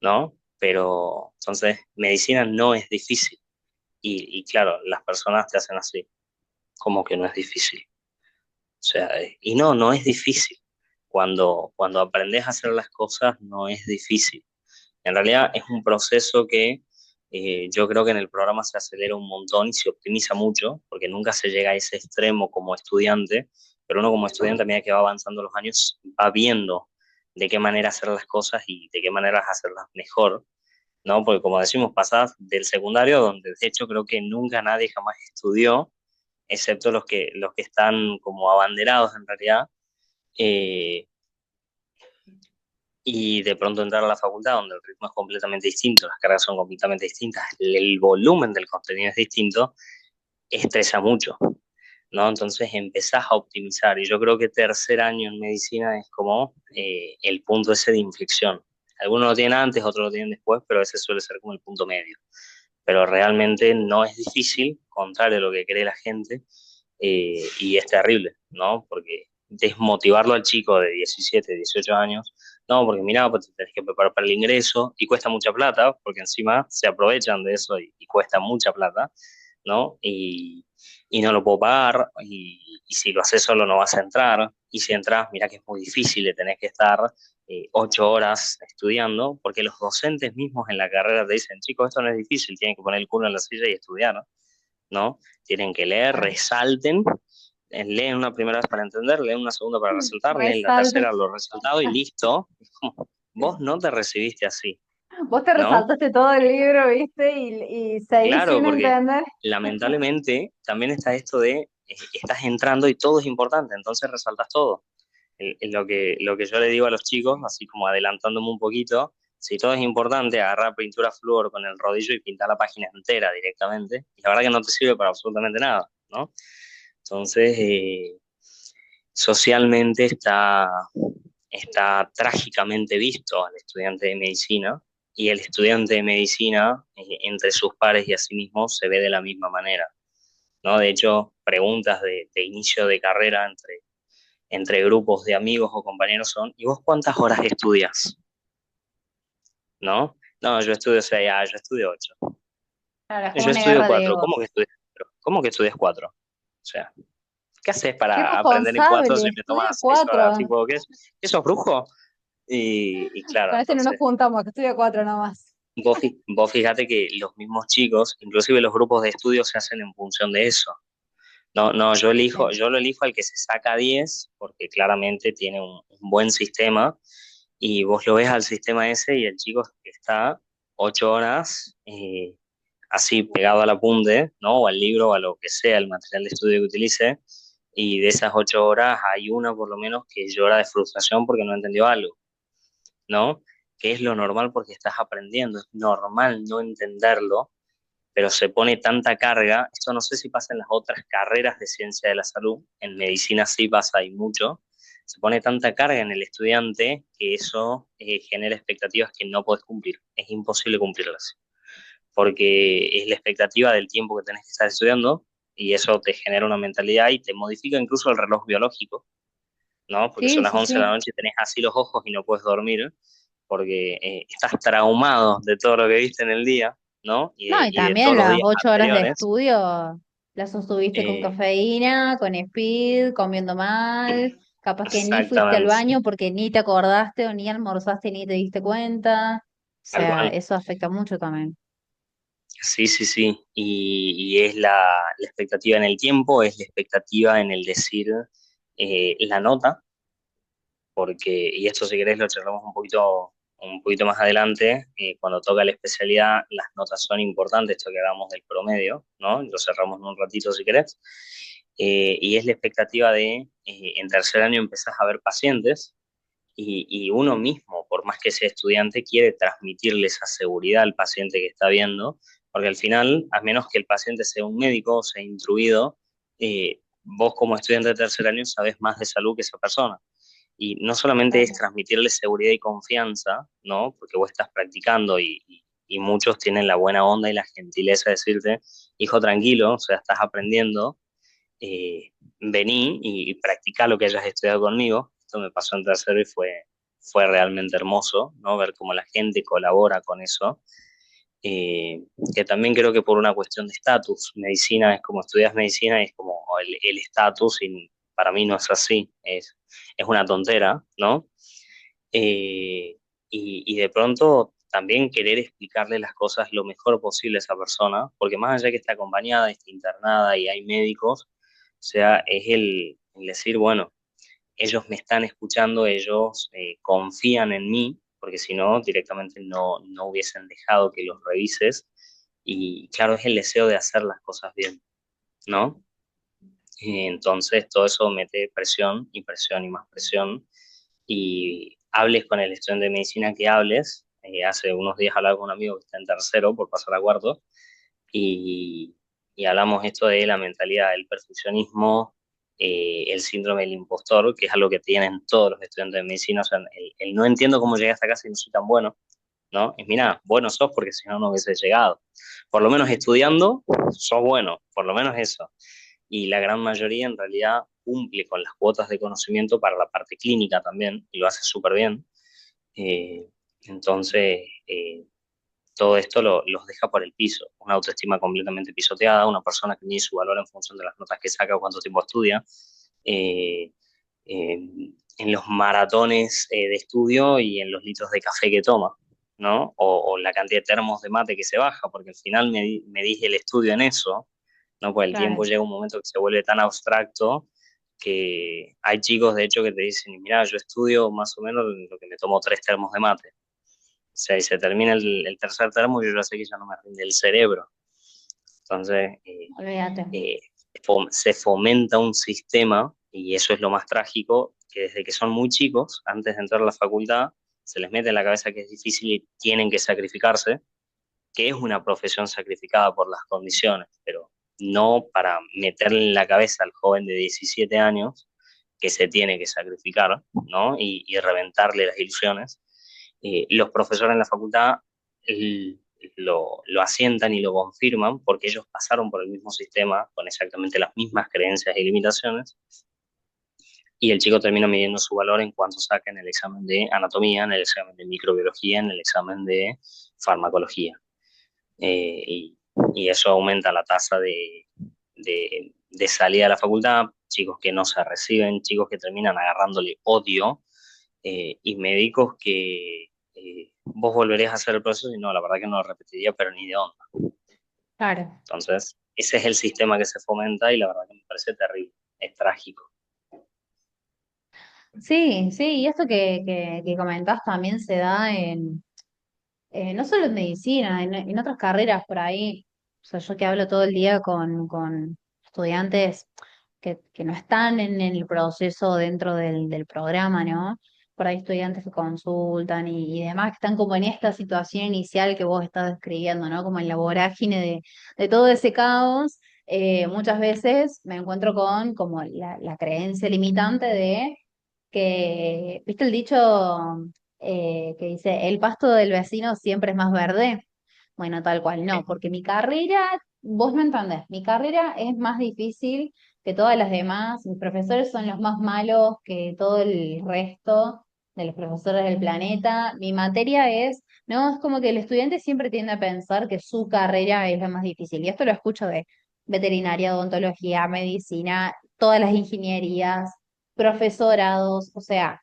¿no? Pero entonces, medicina no es difícil. Y claro, las personas te hacen así, como que no es difícil. O sea, y no es difícil. Cuando aprendes a hacer las cosas, no es difícil. En realidad es un proceso que yo creo que en el programa se acelera un montón y se optimiza mucho, porque nunca se llega a ese extremo como estudiante, pero uno como estudiante a medida que va avanzando los años va viendo de qué manera hacer las cosas y de qué manera hacerlas mejor, ¿no? Porque como decimos, pasás del secundario, donde de hecho creo que nunca nadie jamás estudió, excepto los que están como abanderados en realidad, eh, y de pronto entrar a la facultad donde el ritmo es completamente distinto, las cargas son completamente distintas, el volumen del contenido es distinto, estresa mucho, ¿no? Entonces empezás a optimizar y yo creo que tercer año en medicina es como el punto ese de inflexión. Algunos lo tienen antes, otros lo tienen después, pero ese suele ser como el punto medio. Pero realmente no es difícil, contrario a lo que cree la gente, y es terrible, ¿no? Porque desmotivarlo al chico de 17, 18 años no, porque mirá, pues te tenés que preparar para el ingreso y cuesta mucha plata, porque encima se aprovechan de eso y cuesta mucha plata, ¿no? Y no lo puedo pagar, y si lo haces solo no vas a entrar, y si entras, mira que es muy difícil, le tenés que estar 8 horas estudiando, porque los docentes mismos en la carrera te dicen, chicos, esto no es difícil, tienen que poner el culo en la silla y estudiar, ¿no? Tienen que leer, Claro. resalten, leen una primera vez para entender, leen una segunda para resaltar, leen la Resaltes. tercera los resultados y listo. Es como, vos no te recibiste así, Vos te ¿no? resaltaste todo el libro, ¿viste? Y seguís Claro, sin porque entender. lamentablemente también está esto de estás entrando y todo es importante, entonces resaltas todo. Lo que yo le digo a los chicos, así como adelantándome un poquito, si todo es importante, agarrar pintura flúor con el rodillo y pintar la página entera directamente, y la verdad que no te sirve para absolutamente nada, ¿no? Entonces, socialmente está trágicamente visto al estudiante de medicina, y el estudiante de medicina entre sus pares y a sí mismo se ve de la misma manera, ¿no? De hecho, preguntas de inicio de carrera entre grupos de amigos o compañeros son, ¿y vos cuántas horas estudias? ¿No? No, yo estudio 6, yo estudio 8. Claro, es como Yo una estudio guerra de 4. egos. ¿Cómo que estudias 4? ¿Cómo que estudias 4? O sea, ¿qué haces Qué para aprender en 4 responsable, si me estudia tomas 6 horas? 4. Tipo, ¿qué sos brujo? Y claro, Con este no nos entonces, juntamos, que estudia 4 nomás. vos fíjate que los mismos chicos, inclusive los grupos de estudio, se hacen en función de eso. No, no, Sí. yo lo elijo al que se saca 10 porque claramente tiene un buen sistema, y vos lo ves al sistema ese y el chico está 8 horas así pegado al apunte, ¿no? O al libro o a lo que sea, el material de estudio que utilice, y de esas 8 horas hay una por lo menos que llora de frustración porque no entendió algo, ¿no? Que es lo normal porque estás aprendiendo, es normal no entenderlo, pero se pone tanta carga, esto no sé si pasa en las otras carreras de ciencia de la salud, en medicina sí pasa y mucho, se pone tanta carga en el estudiante que eso genera expectativas que no puedes cumplir, es imposible cumplirlas, porque es la expectativa del tiempo que tenés que estar estudiando, y eso te genera una mentalidad y te modifica incluso el reloj biológico, ¿no? Porque son Sí, las sí, 11 de la sí. noche y tenés así los ojos y no puedes dormir, porque estás traumado de todo lo que viste en el día, ¿no? No, y Y de todos también los las días 8 horas de anteriores. estudio las sostuviste con Eh, cafeína, con speed, comiendo mal, capaz que ni fuiste al Exactamente, baño porque ni te acordaste o ni almorzaste ni te diste cuenta. O tal sea, cual. eso afecta mucho también. Sí, sí, sí. Y es la expectativa en el tiempo, es la expectativa en el decir la nota, porque, y esto si querés lo charlamos un poquito más adelante, cuando toca la especialidad, las notas son importantes, esto que hablamos del promedio, ¿no? Lo cerramos en un ratito si querés. Y es la expectativa de, en tercer año empezás a ver pacientes, y uno mismo, por más que sea estudiante, quiere transmitirle esa seguridad al paciente que está viendo, porque al final, a menos que el paciente sea un médico o sea instruido, vos como estudiante de tercer año sabés más de salud que esa persona. Y no solamente es Claro. transmitirle seguridad y confianza, ¿no? Porque vos estás practicando, y muchos tienen la buena onda y la gentileza de decirte, hijo, tranquilo, o sea, estás aprendiendo, vení y practica lo que hayas estudiado conmigo. Esto me pasó en tercero y fue realmente hermoso, ¿no? Ver cómo la gente colabora con eso. Eh, que también creo que por una cuestión de estatus, medicina es como estudias medicina y es como el estatus, y para mí no es así, es una tontera, ¿no? Eh, y de pronto también querer explicarle las cosas lo mejor posible a esa persona, porque más allá de que está acompañada, está internada y hay médicos, o sea, es el decir, bueno, ellos me están escuchando, ellos confían en mí, porque si no, directamente no hubiesen dejado que los revises, y claro, es el deseo de hacer las cosas bien, ¿no? Entonces, todo eso mete presión y presión y más presión, y hables con el estudiante de medicina que hables. Hace unos días hablaba con un amigo que está en tercero por pasar a cuarto, y, y hablamos esto de la mentalidad del perfeccionismo, el síndrome del impostor, que es algo que tienen todos los estudiantes de medicina, o sea, el no entiendo cómo llegué hasta acá si no soy tan bueno, ¿no? Es mira, bueno sos porque si no, no hubiese llegado. Por lo menos estudiando, sos bueno, por lo menos eso. Y la gran mayoría en realidad cumple con las cuotas de conocimiento para la parte clínica también, y lo hace súper bien, Eh, entonces, todo esto los deja por el piso. Una autoestima completamente pisoteada, una persona que mide su valor en función de las notas que saca o cuánto tiempo estudia. Eh, en los maratones de estudio y en los litros de café que toma, ¿no? O la cantidad de termos de mate que se baja, porque al final me dije el estudio en eso, ¿no? Pues el tiempo Claro. llega un momento que se vuelve tan abstracto que hay chicos, de hecho, que te dicen, mira, yo estudio más o menos lo que me tomo 3 termos de mate. O sea, y se termina el tercer termo y yo ya sé que ya no me rinde el cerebro. Entonces, Olvídate. eh, se fomenta un sistema, y eso es lo más trágico, que desde que son muy chicos, antes de entrar a la facultad, se les mete en la cabeza que es difícil y tienen que sacrificarse, que es una profesión sacrificada por las condiciones, pero no para meterle en la cabeza al joven de 17 años que se tiene que sacrificar, ¿no? Y reventarle las ilusiones. Los profesores en la facultad lo asientan y lo confirman porque ellos pasaron por el mismo sistema con exactamente las mismas creencias y limitaciones y el chico termina midiendo su valor en cuanto saca en el examen de anatomía, en el examen de microbiología, en el examen de farmacología. Y, y, eso aumenta la tasa de salida de la facultad, chicos que no se reciben, chicos que terminan agarrándole odio y médicos que vos volverías a hacer el proceso y no, la verdad que no lo repetiría, pero ni de onda. Claro. Entonces, ese es el sistema que se fomenta y la verdad que me parece terrible, es trágico. Sí, sí, y esto que comentás también se da en, no solo en medicina, en otras carreras por ahí. O sea, yo que hablo todo el día con estudiantes que no están en el proceso dentro del programa, ¿no? Por ahí estudiantes que consultan y demás, que están como en esta situación inicial que vos estás describiendo, ¿no? Como en la vorágine de todo ese caos. Muchas veces me encuentro con como la creencia limitante de que, ¿viste el dicho que dice, el pasto del vecino siempre es más verde? Bueno, tal cual, no, porque mi carrera, vos no entendés, mi carrera es más difícil que todas las demás, mis profesores son los más malos que todo el resto de los profesores del planeta, mi materia es, no, es como que el estudiante siempre tiende a pensar que su carrera es la más difícil, y esto lo escucho de veterinaria, odontología, medicina, todas las ingenierías, profesorados, o sea,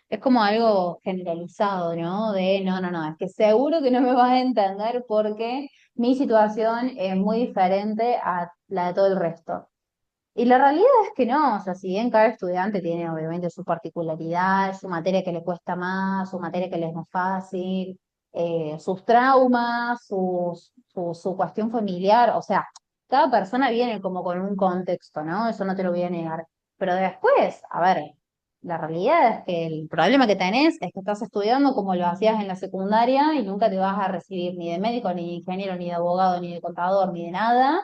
es como algo generalizado, ¿no? De no, no, no, es que seguro que no me vas a entender porque mi situación es muy diferente a la de todo el resto. Y la realidad es que no, o sea, si bien cada estudiante tiene obviamente su particularidad, su materia que le cuesta más, su materia que le es más fácil, sus traumas, su cuestión familiar, o sea, cada persona viene como con un contexto, ¿no? Eso no te lo voy a negar. Pero después, a ver, la realidad es que el problema que tenés es que estás estudiando como lo hacías en la secundaria y nunca te vas a recibir ni de médico, ni de ingeniero, ni de abogado, ni de contador, ni de nada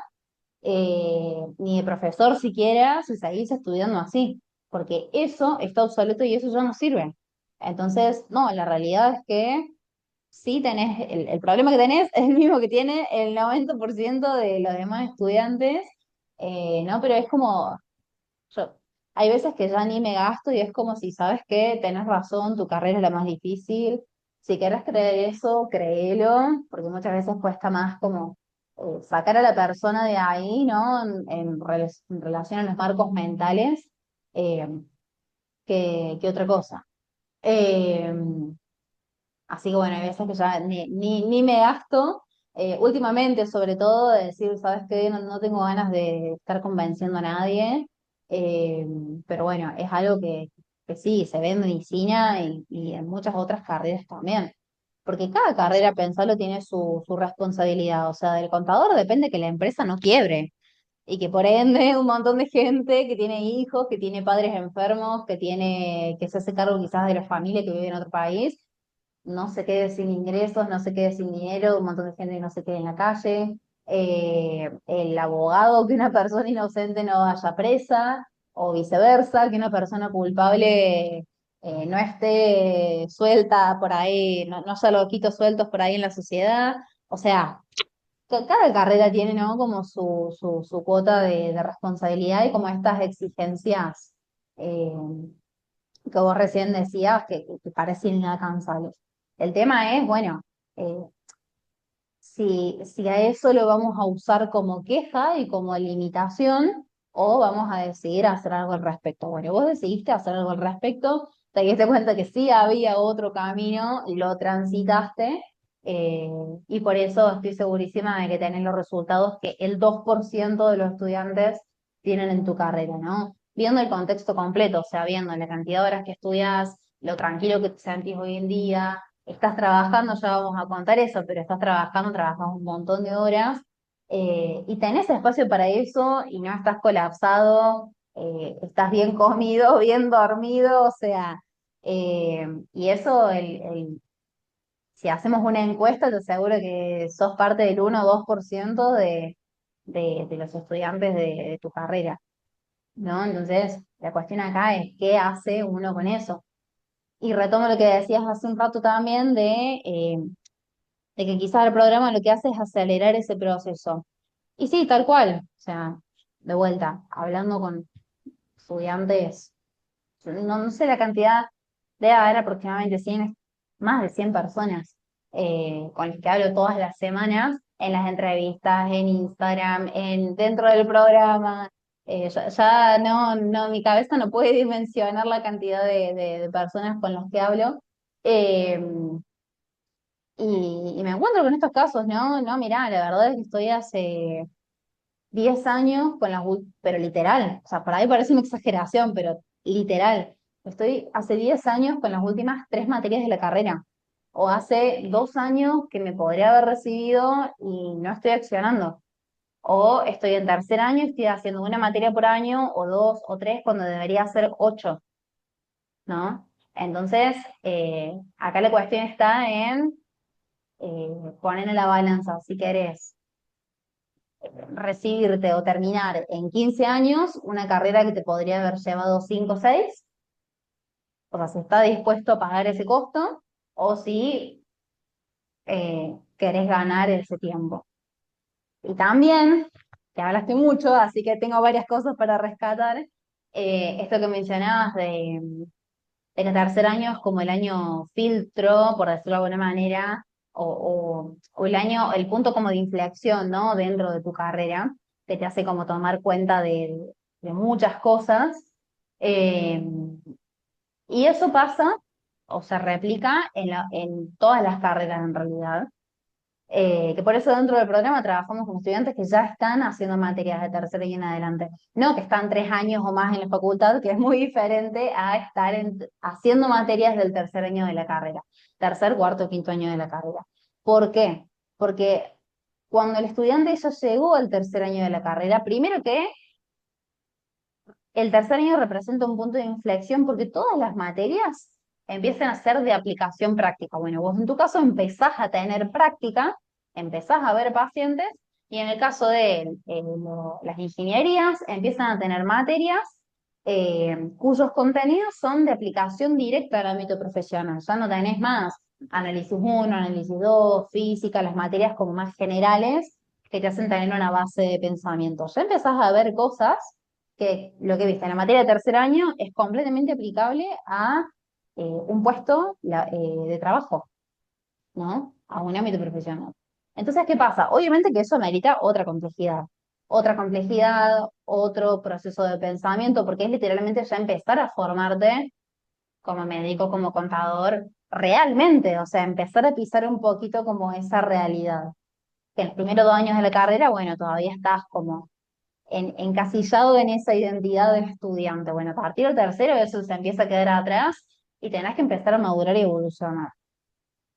ni de profesor siquiera, si seguís estudiando así, porque eso está obsoleto y eso ya no sirve. Entonces, no, la realidad es que sí tenés, el problema que tenés es el mismo que tiene el 90% de los demás estudiantes, ¿no? Pero es como, yo, hay veces que ya ni me gasto y es como si sabes que tenés razón, tu carrera es la más difícil. Si querés creer eso, créelo, porque muchas veces cuesta más como sacar a la persona de ahí, ¿no? En relación a los marcos mentales, eh, que otra cosa. Eh, Así que bueno, hay veces que ya ni me gasto. Últimamente, sobre todo, de decir, ¿sabes qué? No, no tengo ganas de estar convenciendo a nadie. Eh, pero bueno, es algo que sí, se ve en medicina y en muchas otras carreras también. Porque cada carrera, pensarlo, tiene su responsabilidad. O sea, del contador depende que la empresa no quiebre. Y que por ende un montón de gente que tiene hijos, que tiene padres enfermos, que se hace cargo quizás de la familia que vive en otro país no se quede sin ingresos, no se quede sin dinero, un montón de gente que no se quede en la calle, el abogado que una persona inocente no vaya presa, o viceversa, que una persona culpable no esté suelta por ahí, no haya loquitos sueltos por ahí en la sociedad. O sea, cada carrera tiene, ¿no? Como su cuota de responsabilidad y como estas exigencias. eh, que vos recién decías que parece inalcanzable. El tema es, bueno, eh, si a eso lo vamos a usar como queja y como limitación, o vamos a decidir hacer algo al respecto. Bueno, vos decidiste hacer algo al respecto, te diste cuenta que sí había otro camino, y lo transitaste, eh, y por eso estoy segurísima de que tenés los resultados que el 2% de los estudiantes tienen en tu carrera, ¿no? Viendo el contexto completo, o sea, viendo la cantidad de horas que estudias, lo tranquilo que te sentís hoy en día, estás trabajando, ya vamos a contar eso, pero estás trabajando, trabajas un montón de horas, y tenés espacio para eso y no estás colapsado, estás bien comido, bien dormido, o sea, y eso, si hacemos una encuesta, te aseguro que sos parte del 1 o 2% de los estudiantes de tu carrera, ¿no? Entonces, la cuestión acá es qué hace uno con eso. Y retomo lo que decías hace un rato también de que quizás el programa lo que hace es acelerar ese proceso. Y sí, tal cual, o sea, de vuelta, hablando con estudiantes, no sé la cantidad, debe haber aproximadamente 100, más de 100 personas con las que hablo todas las semanas en las entrevistas, en Instagram, dentro del programa. Ya mi cabeza no puede dimensionar la cantidad de personas con las que hablo. Eh, y me encuentro con estos casos, ¿no? No, mirá, la verdad es que estoy hace 10 años con pero literal, o sea, para mí parece una exageración, pero literal. Estoy hace 10 años con las últimas 3 materias de la carrera. O hace 2 años que me podría haber recibido y no estoy accionando. O estoy en tercer año y estoy haciendo una materia por año, o dos, o tres, cuando debería ser 8, ¿no? Entonces, acá la cuestión está en poner en la balanza si querés recibirte o terminar en 15 años una carrera que te podría haber llevado 5 o 6, o sea, si está dispuesto a pagar ese costo, o si querés ganar ese tiempo. Y también, que hablaste mucho, así que tengo varias cosas para rescatar, esto que mencionabas de que tercer año es como el año filtro, por decirlo de alguna manera, o el año, el punto como de inflexión, ¿no? Dentro de tu carrera, que te hace como tomar cuenta de muchas cosas. Eh, y eso pasa o se replica en todas las carreras en realidad, que por eso dentro del programa trabajamos con estudiantes que ya están haciendo materias de tercero y en adelante. No que están 3 años o más en la facultad, que es muy diferente a estar haciendo materias del tercer año de la carrera, tercer, cuarto, quinto año de la carrera. ¿Por qué? Porque cuando el estudiante ya llegó al tercer año de la carrera, primero que el tercer año representa un punto de inflexión porque todas las materias empiezan a ser de aplicación práctica. Bueno, vos en tu caso empezás a tener práctica, empezás a ver pacientes, y en el caso de las ingenierías empiezan a tener materias cuyos contenidos son de aplicación directa al ámbito profesional. Ya no tenés más análisis uno, análisis 2, física, las materias como más generales que te hacen tener una base de pensamiento. Ya empezás a ver cosas que lo que viste en la materia de tercer año es completamente aplicable a un puesto de trabajo, ¿no? A un ámbito profesional. Entonces, ¿qué pasa? Obviamente que eso amerita otra complejidad, otro proceso de pensamiento, porque es literalmente ya empezar a formarte como médico, como contador, realmente, o sea, empezar a pisar un poquito como esa realidad. Que en los primeros 2 años de la carrera, bueno, todavía estás como encasillado en esa identidad del estudiante. Bueno, a partir del tercero eso se empieza a quedar atrás y tenés que empezar a madurar y evolucionar.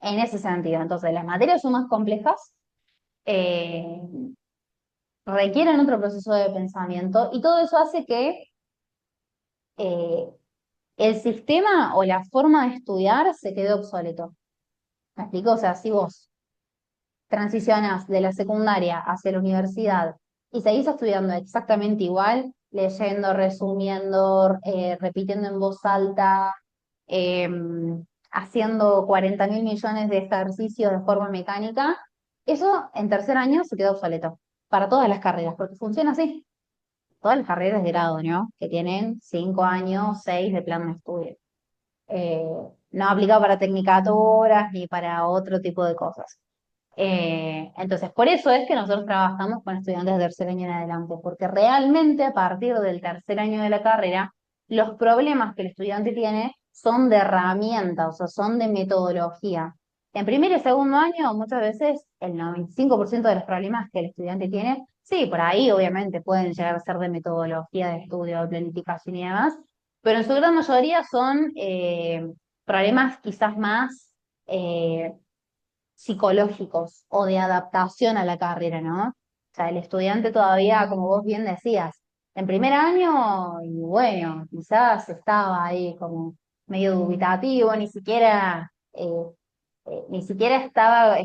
En ese sentido, entonces las materias son más complejas, eh, requieren otro proceso de pensamiento y todo eso hace que eh, el sistema o la forma de estudiar se quede obsoleto. ¿Me explico? O sea, si vos transicionás de la secundaria hacia la universidad y seguís estudiando exactamente igual, leyendo, resumiendo, repitiendo en voz alta, eh, haciendo 40.000 millones de ejercicios de forma mecánica, eso en tercer año se queda obsoleto para todas las carreras, porque funciona así. Todas las carreras de grado, ¿no? Que tienen 5 años, 6 de plan de estudio. eh, no aplica para tecnicaturas ni para otro tipo de cosas. Entonces, por eso es que nosotros trabajamos con estudiantes de tercer año en adelante, porque realmente a partir del tercer año de la carrera, los problemas que el estudiante tiene son de herramientas, o sea, son de metodología. En primer y segundo año, muchas veces el 95% de los problemas que el estudiante tiene, sí, por ahí obviamente pueden llegar a ser de metodología de estudio, de planificación y demás, pero en su gran mayoría son problemas quizás más psicológicos o de adaptación a la carrera, ¿no? O sea, el estudiante todavía, como vos bien decías, en primer año, y bueno, quizás estaba ahí como medio dubitativo, ni siquiera estaba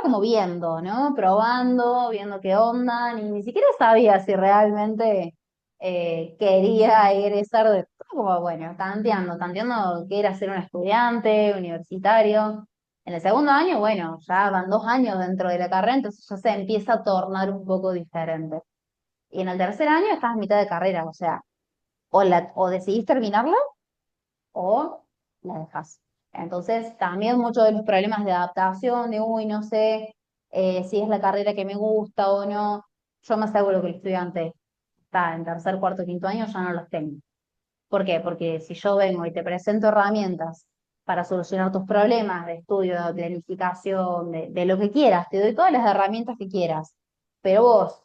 como viendo, ¿no? Probando, viendo qué onda, ni siquiera sabía si realmente quería egresar de, como bueno, tanteando qué era ser un estudiante universitario. En el segundo año, bueno, ya van 2 años dentro de la carrera, entonces ya se empieza a tornar un poco diferente. Y en el tercer año estás a mitad de carrera, o sea, o decidís terminarla o la dejas. Entonces, también muchos de los problemas de adaptación, de, uy, no sé si es la carrera que me gusta o no, yo me aseguro que el estudiante está en tercer, cuarto, quinto año, ya no los tengo. ¿Por qué? Porque si yo vengo y te presento herramientas para solucionar tus problemas de estudio, de planificación, de lo que quieras, te doy todas las herramientas que quieras, pero vos,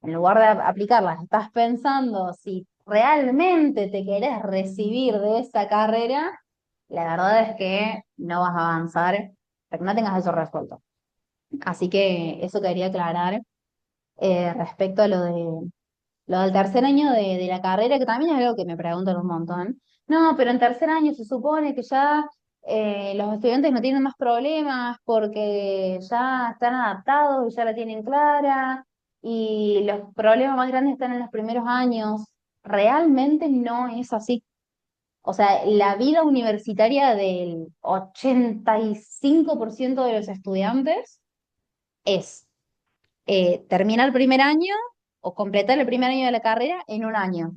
en lugar de aplicarlas, estás pensando si realmente te querés recibir de esa carrera, la verdad es que no vas a avanzar hasta que no tengas eso resuelto. Así que eso quería aclarar respecto a lo del tercer año de la carrera, que también es algo que me preguntan un montón. No, pero en tercer año se supone que ya los estudiantes no tienen más problemas porque ya están adaptados y ya la tienen clara y los problemas más grandes están en los primeros años. Realmente no es así. O sea, la vida universitaria del 85% de los estudiantes es terminar el primer año o completar el primer año de la carrera en un año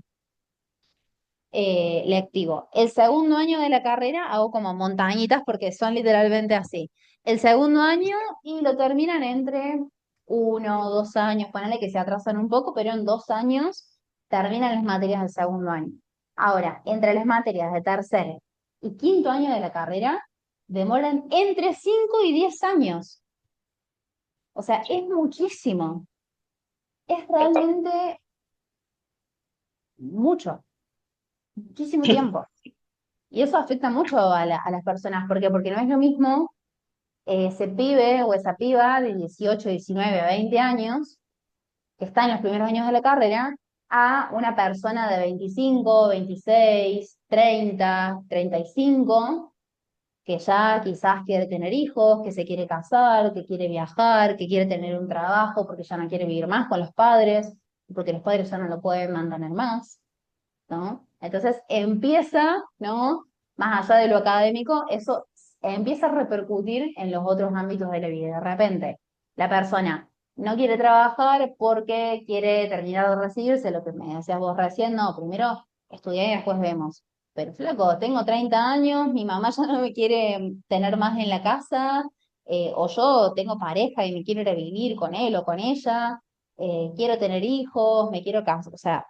lectivo. El segundo año de la carrera hago como montañitas porque son literalmente así. El segundo año y lo terminan entre 1 o 2 años, ponele que se atrasan un poco, pero en 2 años terminan las materias del segundo año. Ahora, entre las materias de tercer y quinto año de la carrera, demoran entre 5 y 10 años. O sea, es muchísimo. Es realmente mucho, muchísimo tiempo. Y eso afecta mucho a las personas. ¿Por qué? Porque no es lo mismo ese pibe o esa piba de 18, 19, 20 años que está en los primeros años de la carrera a una persona de 25, 26, 30, 35 que ya quizás quiere tener hijos, que se quiere casar, que quiere viajar, que quiere tener un trabajo porque ya no quiere vivir más con los padres, porque los padres ya no lo pueden mantener más. ¿No? Entonces empieza, ¿no? Más allá de lo académico, eso empieza a repercutir en los otros ámbitos de la vida. De repente, la persona no quiere trabajar porque quiere terminar de recibirse, lo que me decías vos recién, no, primero estudiar y después vemos. Pero flaco, tengo 30 años, mi mamá ya no me quiere tener más en la casa, o yo tengo pareja y me quiero ir a vivir con él o con ella, quiero tener hijos, me quiero casar, o sea,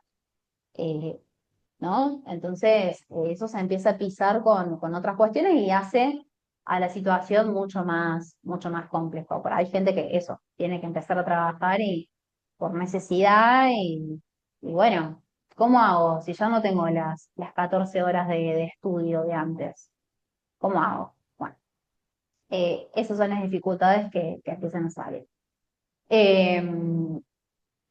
eh, ¿no? Entonces, eso se empieza a pisar con otras cuestiones y hace a la situación mucho más complejo. Por ahí hay gente que eso, tiene que empezar a trabajar y por necesidad y bueno, ¿cómo hago si ya no tengo las 14 horas de estudio de antes? ¿Cómo hago? Bueno, esas son las dificultades que empiezan a salir.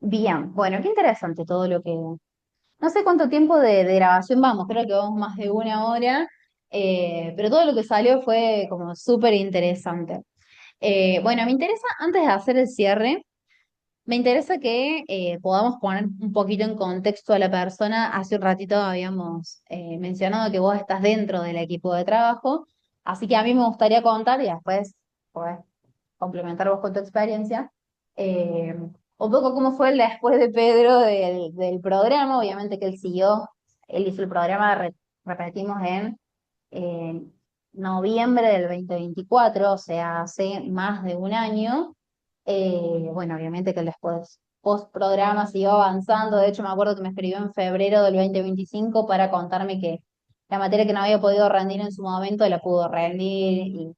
Bien, bueno, qué interesante todo lo que, no sé cuánto tiempo de grabación vamos, creo que vamos más de 1 hora, pero todo lo que salió fue como súper interesante. Bueno, me interesa, antes de hacer el cierre, me interesa que podamos poner un poquito en contexto a la persona. Hace un ratito habíamos mencionado que vos estás dentro del equipo de trabajo, así que a mí me gustaría contar y después podés complementar vos con tu experiencia. Un poco cómo fue el después de Pedro del programa, obviamente que él siguió, él hizo el programa, repetimos, en en noviembre del 2024, o sea, hace más de un año. Bueno, obviamente que después post-programa siguió avanzando. De hecho, me acuerdo que me escribió en febrero del 2025 para contarme que la materia que no había podido rendir en su momento la pudo rendir, y,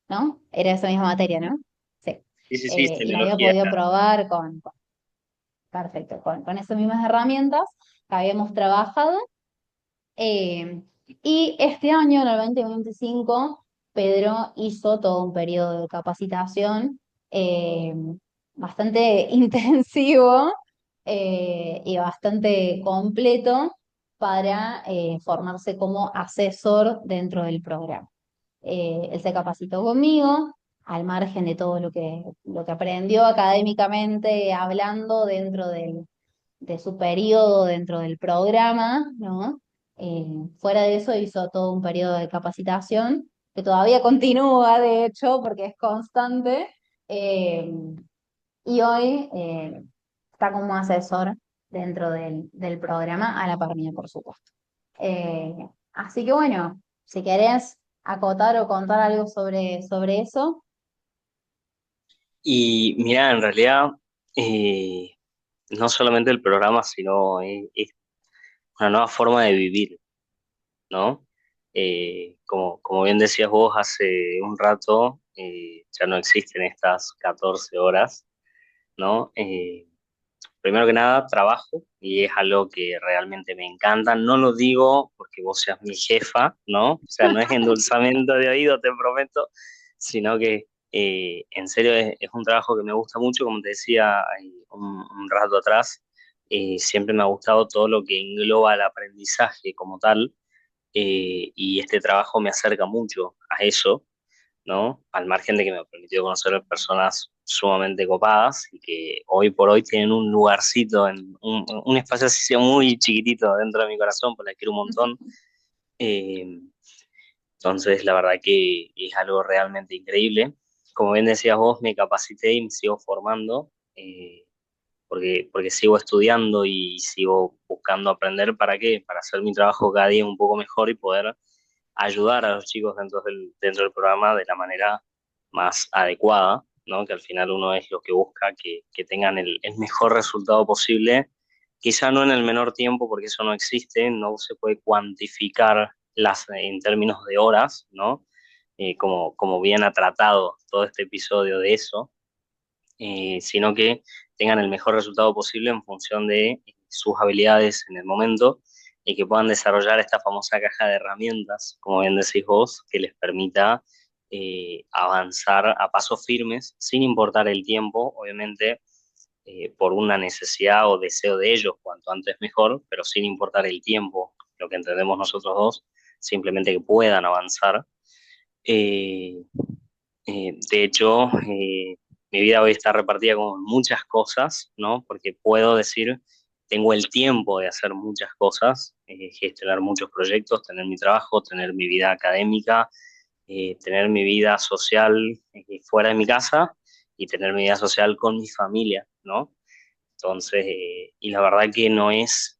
¿no? Era esa misma materia, ¿no? Sí. Sí, sí, sí, Y la había semiología podido era. probar perfecto, con esas mismas herramientas que habíamos trabajado. Eh, y este año, en el 2025, Pedro hizo todo un periodo de capacitación eh, bastante intensivo y bastante completo para formarse como asesor dentro del programa. Él se capacitó conmigo, al margen de todo lo que aprendió académicamente, hablando dentro de su periodo dentro del programa, ¿no? Eh, Fuera de eso hizo todo un periodo de capacitación que todavía continúa, de hecho, porque es constante, eh, y hoy está como asesor dentro del programa, a la par mía, por supuesto. Eh, Así que bueno, si querés acotar o contar algo sobre eso. Y mira, en realidad, eh, no solamente el programa, sino es una nueva forma de vivir, ¿no? Como bien decías vos hace un rato, ya no existen estas 14 horas, ¿no? Primero que nada, trabajo y es algo que realmente me encanta. No lo digo porque vos seas mi jefa, ¿no? O sea, no es endulzamiento de oído, te prometo, sino que en serio es un trabajo que me gusta mucho, como te decía un rato atrás. Siempre me ha gustado todo lo que engloba el aprendizaje como tal, y este trabajo me acerca mucho a eso, ¿no? Al margen de que me ha permitido conocer personas sumamente copadas y que hoy por hoy tienen un lugarcito, en un espacio así sea muy chiquitito dentro de mi corazón, pues la quiero un montón. Eh, entonces, la verdad que es algo realmente increíble. Como bien decías vos, me capacité y me sigo formando, porque sigo estudiando y sigo buscando aprender. ¿Para qué? Para hacer mi trabajo cada día un poco mejor y poder ayudar a los chicos dentro del programa de la manera más adecuada, ¿no? Que al final uno es lo que busca, que tengan el mejor resultado posible, quizá no en el menor tiempo, porque eso no existe, no se puede cuantificar en términos de horas, ¿no? Como bien ha tratado todo este episodio de eso, sino que tengan el mejor resultado posible en función de sus habilidades en el momento y que puedan desarrollar esta famosa caja de herramientas, como bien decís vos, que les permita avanzar a pasos firmes, sin importar el tiempo, obviamente, por una necesidad o deseo de ellos, cuanto antes mejor, pero sin importar el tiempo, lo que entendemos nosotros dos, simplemente que puedan avanzar. Eh, de hecho, mi vida hoy está repartida con muchas cosas, ¿no? Porque puedo decir, tengo el tiempo de hacer muchas cosas, gestionar muchos proyectos, tener mi trabajo, tener mi vida académica, tener mi vida social fuera de mi casa y tener mi vida social con mi familia, ¿no? Entonces, y la verdad que no es,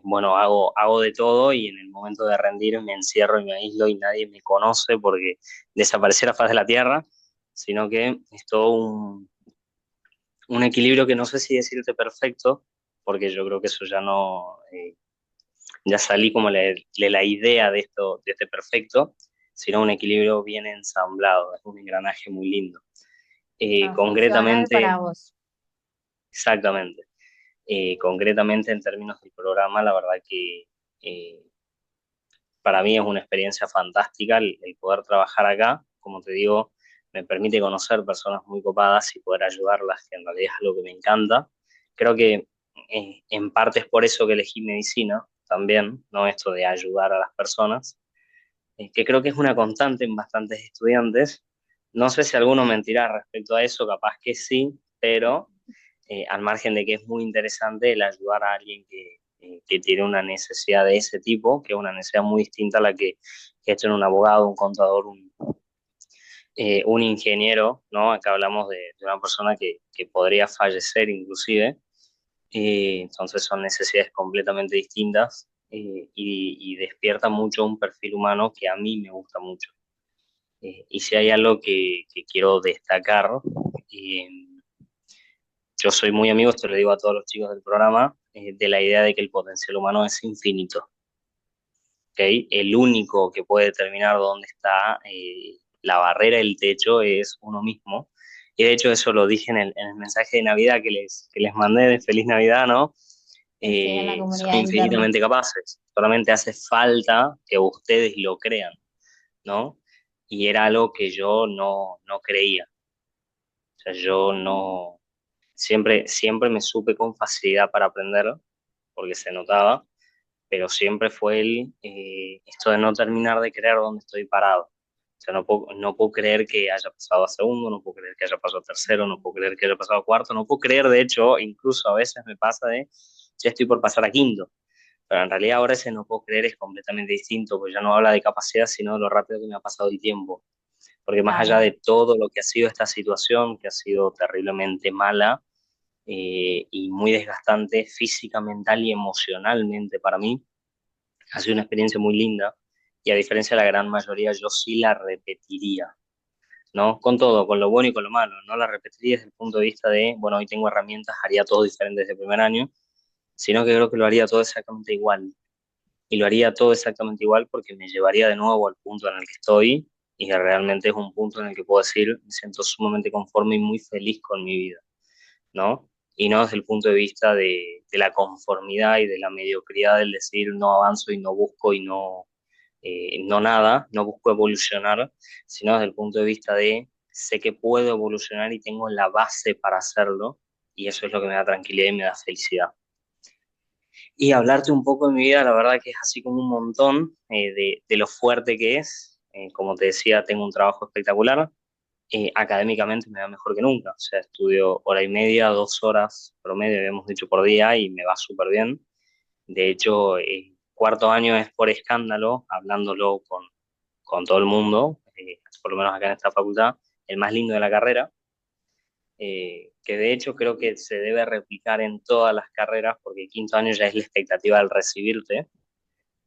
bueno, hago de todo y en el momento de rendir me encierro y me aíslo y nadie me conoce porque desaparecí a la faz de la tierra, sino que es todo un equilibrio que no sé si decirte perfecto, porque yo creo que eso ya no, ya salí como de la idea de esto, de este perfecto, sino un equilibrio bien ensamblado, es un engranaje muy lindo. Funcional para Concretamente, vos. exactamente. Concretamente en términos del programa, la verdad que eh, para mí es una experiencia fantástica el poder trabajar acá. Como te digo, me permite conocer personas muy copadas y poder ayudarlas, que en realidad es algo que me encanta. Creo que en parte es por eso que elegí medicina también, ¿no? Esto de ayudar a las personas, que creo que es una constante en bastantes estudiantes. No sé si alguno mentirá respecto a eso, capaz que sí, pero al margen de que es muy interesante el ayudar a alguien que tiene una necesidad de ese tipo, que es una necesidad muy distinta a la que tiene un abogado, un contador, un ingeniero, ¿no? Acá hablamos de una persona que podría fallecer inclusive, entonces son necesidades completamente distintas. y despierta mucho un perfil humano que a mí me gusta mucho. Y si hay algo que quiero destacar, eh, yo soy muy amigo, esto lo digo a todos los chicos del programa, de la idea de que el potencial humano es infinito. ¿Okay? El único que puede determinar dónde está la barrera, el techo, es uno mismo. Y de hecho eso lo dije en el mensaje de Navidad que les mandé de Feliz Navidad, ¿no? Sí, sí, en la Son comunidad interna. infinitamente capaces. Solamente hace falta que ustedes lo crean, ¿no? Y era algo que yo no creía. O sea, yo no, siempre me supe con facilidad para aprender, porque se notaba, pero siempre fue esto de no terminar de creer dónde estoy parado. O sea, no puedo creer que haya pasado a segundo, no puedo creer que haya pasado a tercero, no puedo creer que haya pasado a cuarto, no puedo creer, de hecho, incluso a veces me pasa ya estoy por pasar a quinto. Pero en realidad ahora ese no puedo creer es completamente distinto, porque ya no habla de capacidad, sino de lo rápido que me ha pasado el tiempo. Porque más allá Claro. de todo lo que ha sido esta situación, que ha sido terriblemente mala y muy desgastante física, mental y emocionalmente para mí, ha sido una experiencia muy linda y a diferencia de la gran mayoría, yo sí la repetiría, ¿no? Con todo, con lo bueno y con lo malo, no la repetiría desde el punto de vista de, bueno, hoy tengo herramientas, haría todo diferente desde el primer año, sino que creo que lo haría todo exactamente igual. Y lo haría todo exactamente igual porque me llevaría de nuevo al punto en el que estoy y que realmente es un punto en el que puedo decir, me siento sumamente conforme y muy feliz con mi vida, ¿no? Y no desde el punto de vista de la conformidad y de la mediocridad del decir no avanzo y no busco y no nada, no busco evolucionar, sino desde el punto de vista de sé que puedo evolucionar y tengo la base para hacerlo y eso es lo que me da tranquilidad y me da felicidad. Y hablarte un poco de mi vida, la verdad que es así como un montón de lo fuerte que es. Como te decía, tengo un trabajo espectacular. Académicamente me va mejor que nunca. O sea, estudio hora y media, 2 horas promedio, habíamos dicho por día, y me va súper bien. De hecho, cuarto año es por escándalo, hablándolo con todo el mundo, por lo menos acá en esta facultad, el más lindo de la carrera, que de hecho creo que se debe replicar en todas las carreras, porque el quinto año ya es la expectativa del recibirte,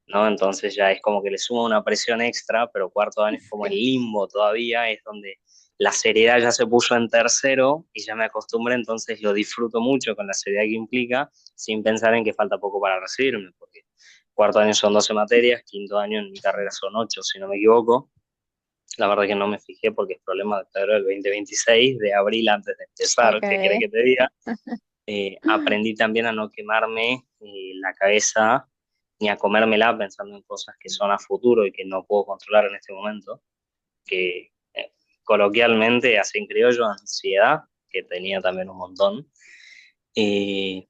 ¿no? Entonces ya es como que le suma una presión extra, pero cuarto año es como el Sí. limbo todavía, es donde la seriedad ya se puso en tercero y ya me acostumbré, entonces lo disfruto mucho con la seriedad que implica, sin pensar en que falta poco para recibirme, porque cuarto año son 12 materias, quinto año en mi carrera son 8 si no me equivoco. La verdad que no me fijé porque es problema de febrero del 2026, de abril antes de empezar, ¿qué querés Ok. que te diga? Aprendí también a no quemarme la cabeza ni a comérmela pensando en cosas que son a futuro y que no puedo controlar en este momento, que coloquialmente, así en criollo, ansiedad, que tenía también un montón. Eh,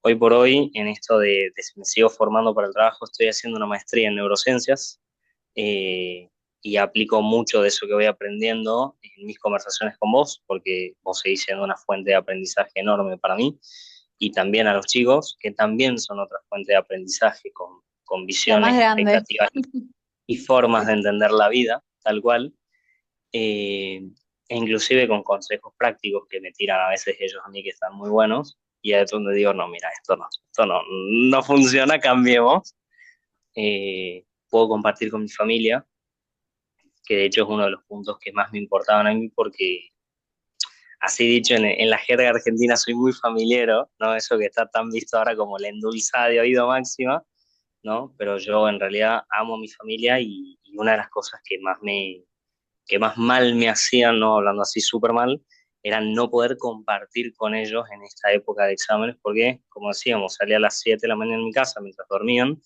Hoy por hoy, en esto de si me sigo formando para el trabajo, estoy haciendo una maestría en neurociencias eh, y aplico mucho de eso que voy aprendiendo en mis conversaciones con vos, porque vos seguís siendo una fuente de aprendizaje enorme para mí y también a los chicos, que también son otra fuente de aprendizaje con La más visiones, grande. expectativas y formas Sí. de entender la vida, tal cual, eh, e inclusive con consejos prácticos que me tiran a veces ellos a mí que están muy buenos, y es donde digo, no, mira, no funciona, cambiemos. Puedo compartir con mi familia, que de hecho es uno de los puntos que más me importaban a mí, porque así dicho en la jerga argentina soy muy familiero, ¿no? Eso que está tan visto ahora como la endulzada de oído máxima, ¿no? Pero yo en realidad amo a mi familia y una de las cosas que más mal me hacían, no hablando así súper mal, era no poder compartir con ellos en esta época de exámenes, porque, como decíamos, salía a las 7 de la mañana en mi casa mientras dormían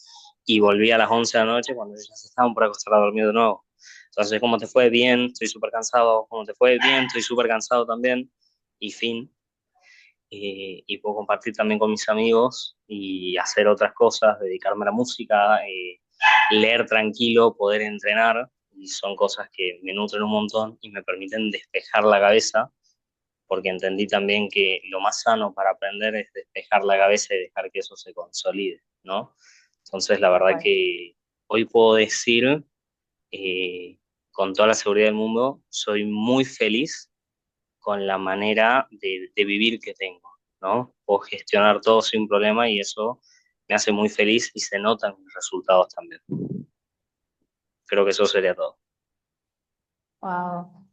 y volvía a las 11 de la noche cuando ellos ya se estaban por acostar a dormir de nuevo. Entonces, ¿cómo te fue? Bien, estoy súper cansado. ¿Cómo te fue? Bien, estoy súper cansado también. Y fin. Y puedo compartir también con mis amigos y hacer otras cosas, dedicarme a la música, leer tranquilo, poder entrenar, y son cosas que me nutren un montón y me permiten despejar la cabeza, porque entendí también que lo más sano para aprender es despejar la cabeza y dejar que eso se consolide, ¿no? Entonces, la Tal verdad cual. que hoy puedo decir, eh, con toda la seguridad del mundo, soy muy feliz con la manera de vivir que tengo, ¿no? Puedo gestionar todo sin problema y eso me hace muy feliz y se notan mis resultados también. Creo que eso sería todo. Wow,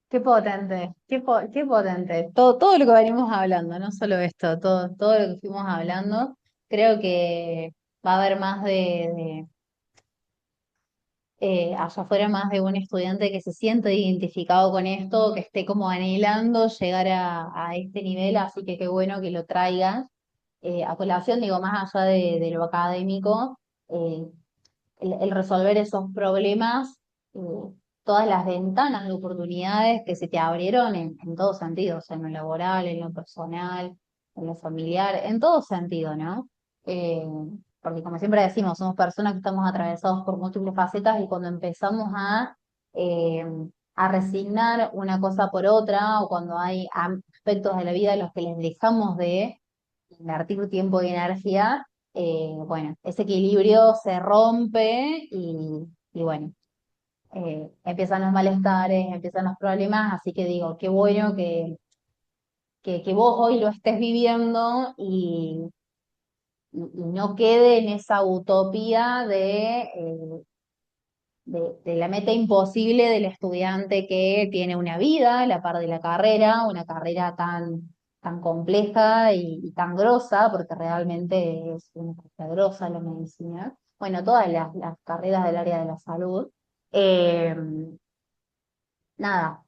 qué potente, qué potente. Todo lo que venimos hablando, no solo esto, todo lo que fuimos hablando, creo que va a haber más allá afuera más de un estudiante que se siente identificado con esto, que esté como anhelando llegar a este nivel, así que qué bueno que lo traigas a colación, digo, más allá de lo académico, eh, el resolver esos problemas, eh, todas las ventanas de oportunidades que se te abrieron en todos sentidos, en lo laboral, en lo personal, en lo familiar, en todo sentido, ¿no? Eh, Porque como siempre decimos, somos personas que estamos atravesados por múltiples facetas y cuando empezamos eh, a resignar una cosa por otra o cuando hay aspectos de la vida en los que les dejamos de invertir tiempo y energía, bueno, ese equilibrio se rompe y bueno, empiezan los malestares, empiezan los problemas, así que digo, qué bueno que vos hoy lo estés viviendo y no quede en esa utopía de la meta imposible del estudiante que tiene una vida, la par de la carrera, una carrera tan compleja y tan grosa, porque realmente es una carrera grosa la medicina. Bueno, todas las carreras del área de la salud. Eh, Nada,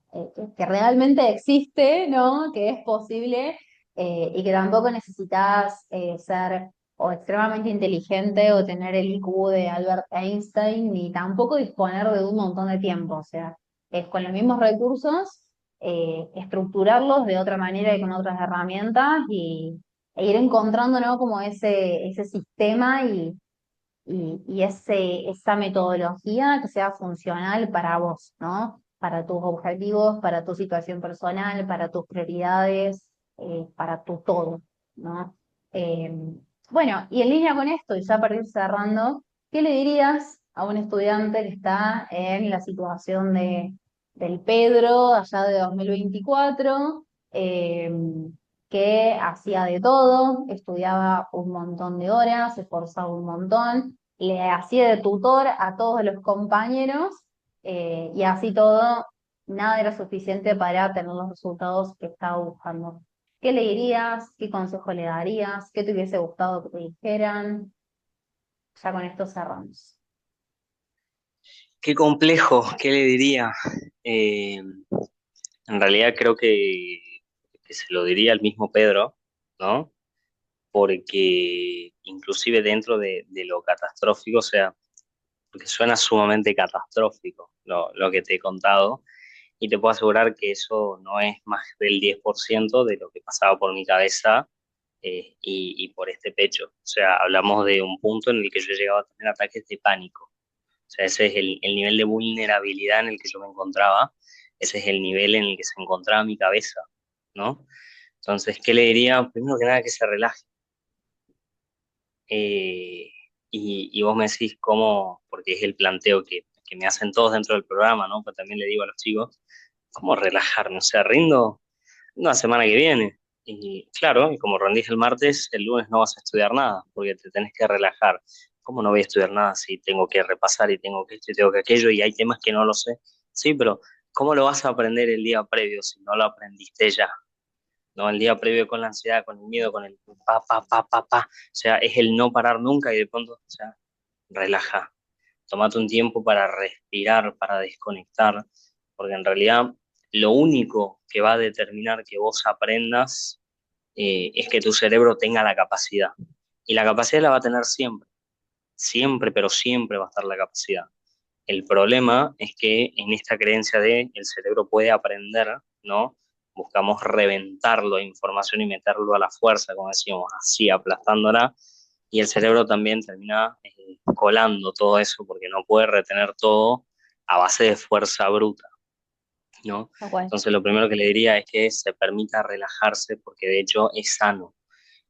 que realmente existe, ¿no? Que es posible y que tampoco necesitas ser o extremadamente inteligente o tener el IQ de Albert Einstein, ni tampoco disponer de un montón de tiempo. O sea, es con los mismos recursos, estructurarlos de otra manera y con otras herramientas e ir encontrando, ¿no? Como ese sistema y esa metodología que sea funcional para vos, ¿no? Para tus objetivos, para tu situación personal, para tus prioridades, para tu todo, ¿no? Eh, bueno, y en línea con esto, y ya para ir cerrando, ¿qué le dirías a un estudiante que está en la situación del Pedro allá de 2024? Que hacía de todo, estudiaba un montón de horas, se esforzaba un montón, le hacía de tutor a todos los compañeros y así todo, nada era suficiente para tener los resultados que estaba buscando. ¿Qué le dirías? ¿Qué consejo le darías? ¿Qué te hubiese gustado que te dijeran? Ya con esto cerramos. Qué complejo, ¿qué le diría? Eh, en realidad creo que se lo diría al mismo Pedro, ¿no? Porque inclusive dentro de lo catastrófico, o sea, porque suena sumamente catastrófico lo que te he contado, y te puedo asegurar que eso no es más del 10% de lo que pasaba por mi cabeza y por este pecho. O sea, hablamos de un punto en el que yo llegaba a tener ataques de pánico. O sea, ese es el nivel de vulnerabilidad en el que yo me encontraba, ese es el nivel en el que se encontraba mi cabeza, ¿no? Entonces, ¿qué le diría? Primero que nada, que se relaje. Eh, y vos me decís cómo, porque es el planteo que me hacen todos dentro del programa, ¿no? Pero también le digo a los chicos, ¿cómo relajarme? O sea, rindo una semana que viene. Y claro, y como rendís el martes, el lunes no vas a estudiar nada, porque te tenés que relajar. ¿Cómo no voy a estudiar nada si tengo que repasar y tengo que esto y tengo que aquello y hay temas que no lo sé? Sí, pero ¿cómo lo vas a aprender el día previo si no lo aprendiste ya? ¿No? El día previo con la ansiedad, con el miedo, con el pa. O sea, es el no parar nunca y de pronto, o sea, relaja. Tómate un tiempo para respirar, para desconectar, porque en realidad lo único que va a determinar que vos aprendas es que tu cerebro tenga la capacidad. Y la capacidad la va a tener siempre, siempre, pero siempre va a estar la capacidad. El problema es que en esta creencia de el cerebro puede aprender, ¿no? Buscamos reventarlo de información y meterlo a la fuerza, como decíamos, así aplastándola, y el cerebro también termina colando todo eso porque no puede retener todo a base de fuerza bruta, ¿no? Tal cual. Entonces lo primero que le diría es que se permita relajarse porque de hecho es sano.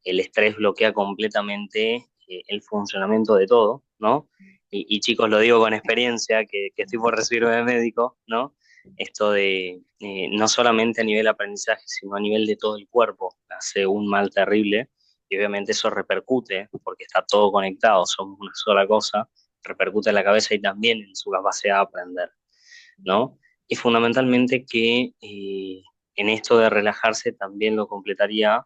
El estrés bloquea completamente el funcionamiento de todo, ¿no? Y chicos, lo digo con experiencia, que estoy por recibirme de médico, ¿no? Esto de no solamente a nivel aprendizaje, sino a nivel de todo el cuerpo, hace un mal terrible. y obviamente eso repercute, porque está todo conectado, somos una sola cosa, repercute en la cabeza y también en su capacidad de aprender, ¿no? Y fundamentalmente que en esto de relajarse también lo completaría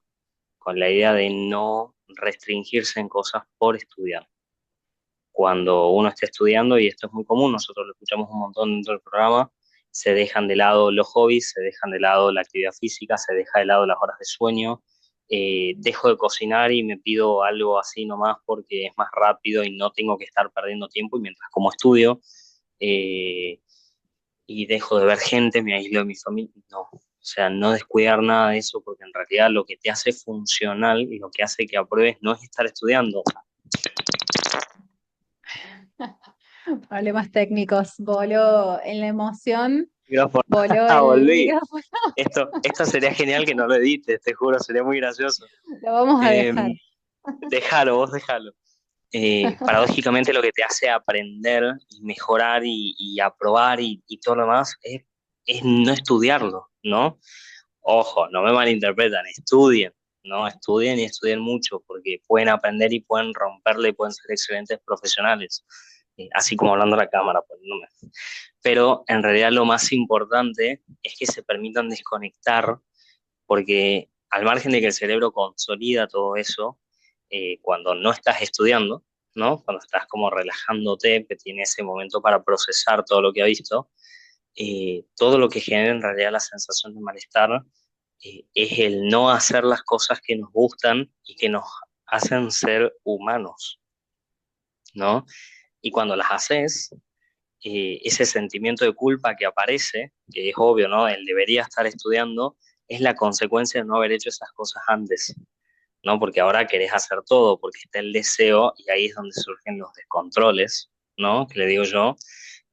con la idea de no restringirse en cosas por estudiar. Cuando uno está estudiando, y esto es muy común, nosotros lo escuchamos un montón dentro del programa, se dejan de lado los hobbies, se dejan de lado la actividad física, se deja de lado las horas de sueño, dejo de cocinar y me pido algo así nomás porque es más rápido y no tengo que estar perdiendo tiempo, y mientras como estudio, eh, y dejo de ver gente, me aíslo de mi familia. No, o sea, no descuidar nada de eso, porque en realidad lo que te hace funcional y lo que hace que apruebes no es estar estudiando. Problemas técnicos, voló en la emoción, Micrófono. voló Ah, el volví. micrófono, Esto sería genial que no lo edites, te juro, sería muy gracioso. lo vamos a Eh, dejar. Déjalo, vos déjalo. Paradójicamente lo que te hace aprender y mejorar y aprobar y todo lo demás es no estudiarlo, ¿no? Ojo, no me malinterpretan, estudien, ¿no? Estudien y estudien mucho, porque pueden aprender y pueden romperle y pueden ser excelentes profesionales, así como hablando a la cámara, pues, no me... Pero en realidad lo más importante es que se permitan desconectar, porque al margen de que el cerebro consolida todo eso, cuando no estás estudiando, ¿no? Cuando estás como relajándote, que tiene ese momento para procesar todo lo que ha visto, todo lo que genera en realidad la sensación de malestar es el no hacer las cosas que nos gustan y que nos hacen ser humanos, ¿no? Y cuando las haces, ese sentimiento de culpa que aparece, que es obvio, ¿no? El debería estar estudiando, es la consecuencia de no haber hecho esas cosas antes, ¿no? Porque ahora querés hacer todo, porque está el deseo y ahí es donde surgen los descontroles, ¿no? Que le digo yo.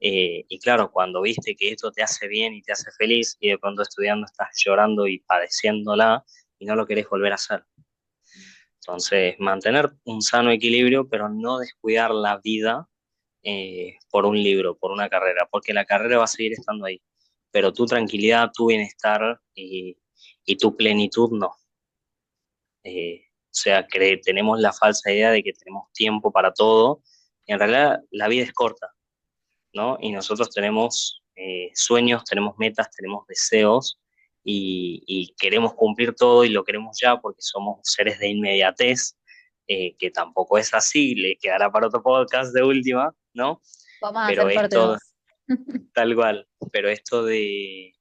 Y claro, cuando viste que esto te hace bien y te hace feliz y de pronto estudiando estás llorando y padeciéndola y no lo querés volver a hacer. Entonces, mantener un sano equilibrio, pero no descuidar la vida por un libro, por una carrera, porque la carrera va a seguir estando ahí, pero tu tranquilidad, tu bienestar y tu plenitud no. O sea, tenemos la falsa idea de que tenemos tiempo para todo, y en realidad la vida es corta, ¿no? Y nosotros tenemos sueños, tenemos metas, tenemos deseos, y queremos cumplir todo y lo queremos ya porque somos seres de inmediatez, que tampoco es así, le quedará para otro podcast de última, ¿no? Vamos a Pero hacer parte esto, 2. tal cual, pero esto de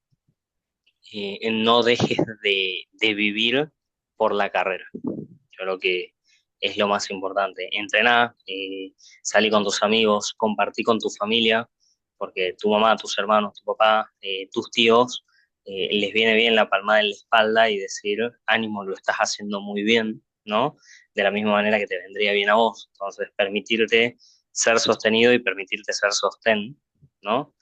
no dejes de vivir por la carrera. Yo creo que es lo más importante. Entrená, salí con tus amigos, compartí con tu familia, porque tu mamá, tus hermanos, tu papá, tus tíos, les viene bien la palmada en la espalda y decir, ánimo, lo estás haciendo muy bien, ¿no? De la misma manera que te vendría bien a vos. Entonces, permitirte ser sostenido y permitirte ser sostén, ¿no?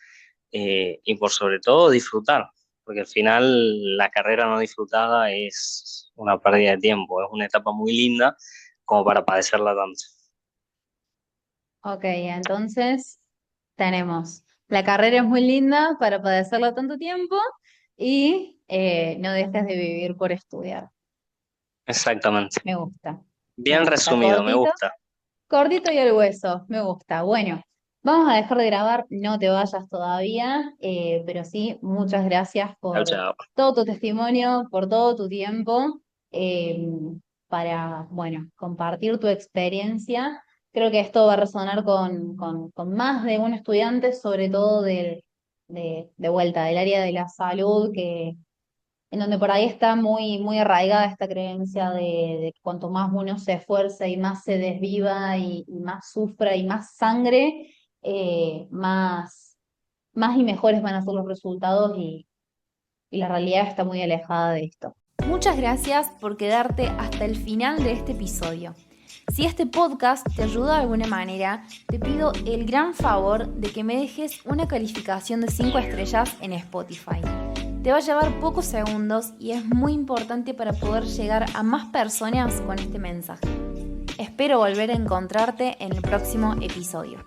Y por sobre todo disfrutar, porque al final la carrera no disfrutada es una pérdida de tiempo, es una etapa muy linda como para padecerla tanto. Ok, entonces tenemos, la carrera es muy linda para padecerla tanto tiempo y no dejes de vivir por estudiar. Exactamente. Me gusta, me Bien gusta. resumido, me Cortito, gusta. cortito y al hueso, me gusta. Bueno, vamos a dejar de grabar, no te vayas todavía, pero sí, muchas gracias Chao, por chao. todo tu testimonio, por todo tu tiempo, eh, para, bueno, compartir tu experiencia. Creo que esto va a resonar con más de un estudiante, sobre todo de vuelta, del área de la salud, que en donde por ahí está muy, muy arraigada esta creencia de que cuanto más uno se esfuerza y más se desviva y más sufra y más sangre, más y mejores van a ser los resultados y la realidad está muy alejada de esto. Muchas gracias por quedarte hasta el final de este episodio. Si este podcast te ayuda de alguna manera, te pido el gran favor de que me dejes una calificación de 5 estrellas en Spotify. Te va a llevar pocos segundos y es muy importante para poder llegar a más personas con este mensaje. Espero volver a encontrarte en el próximo episodio.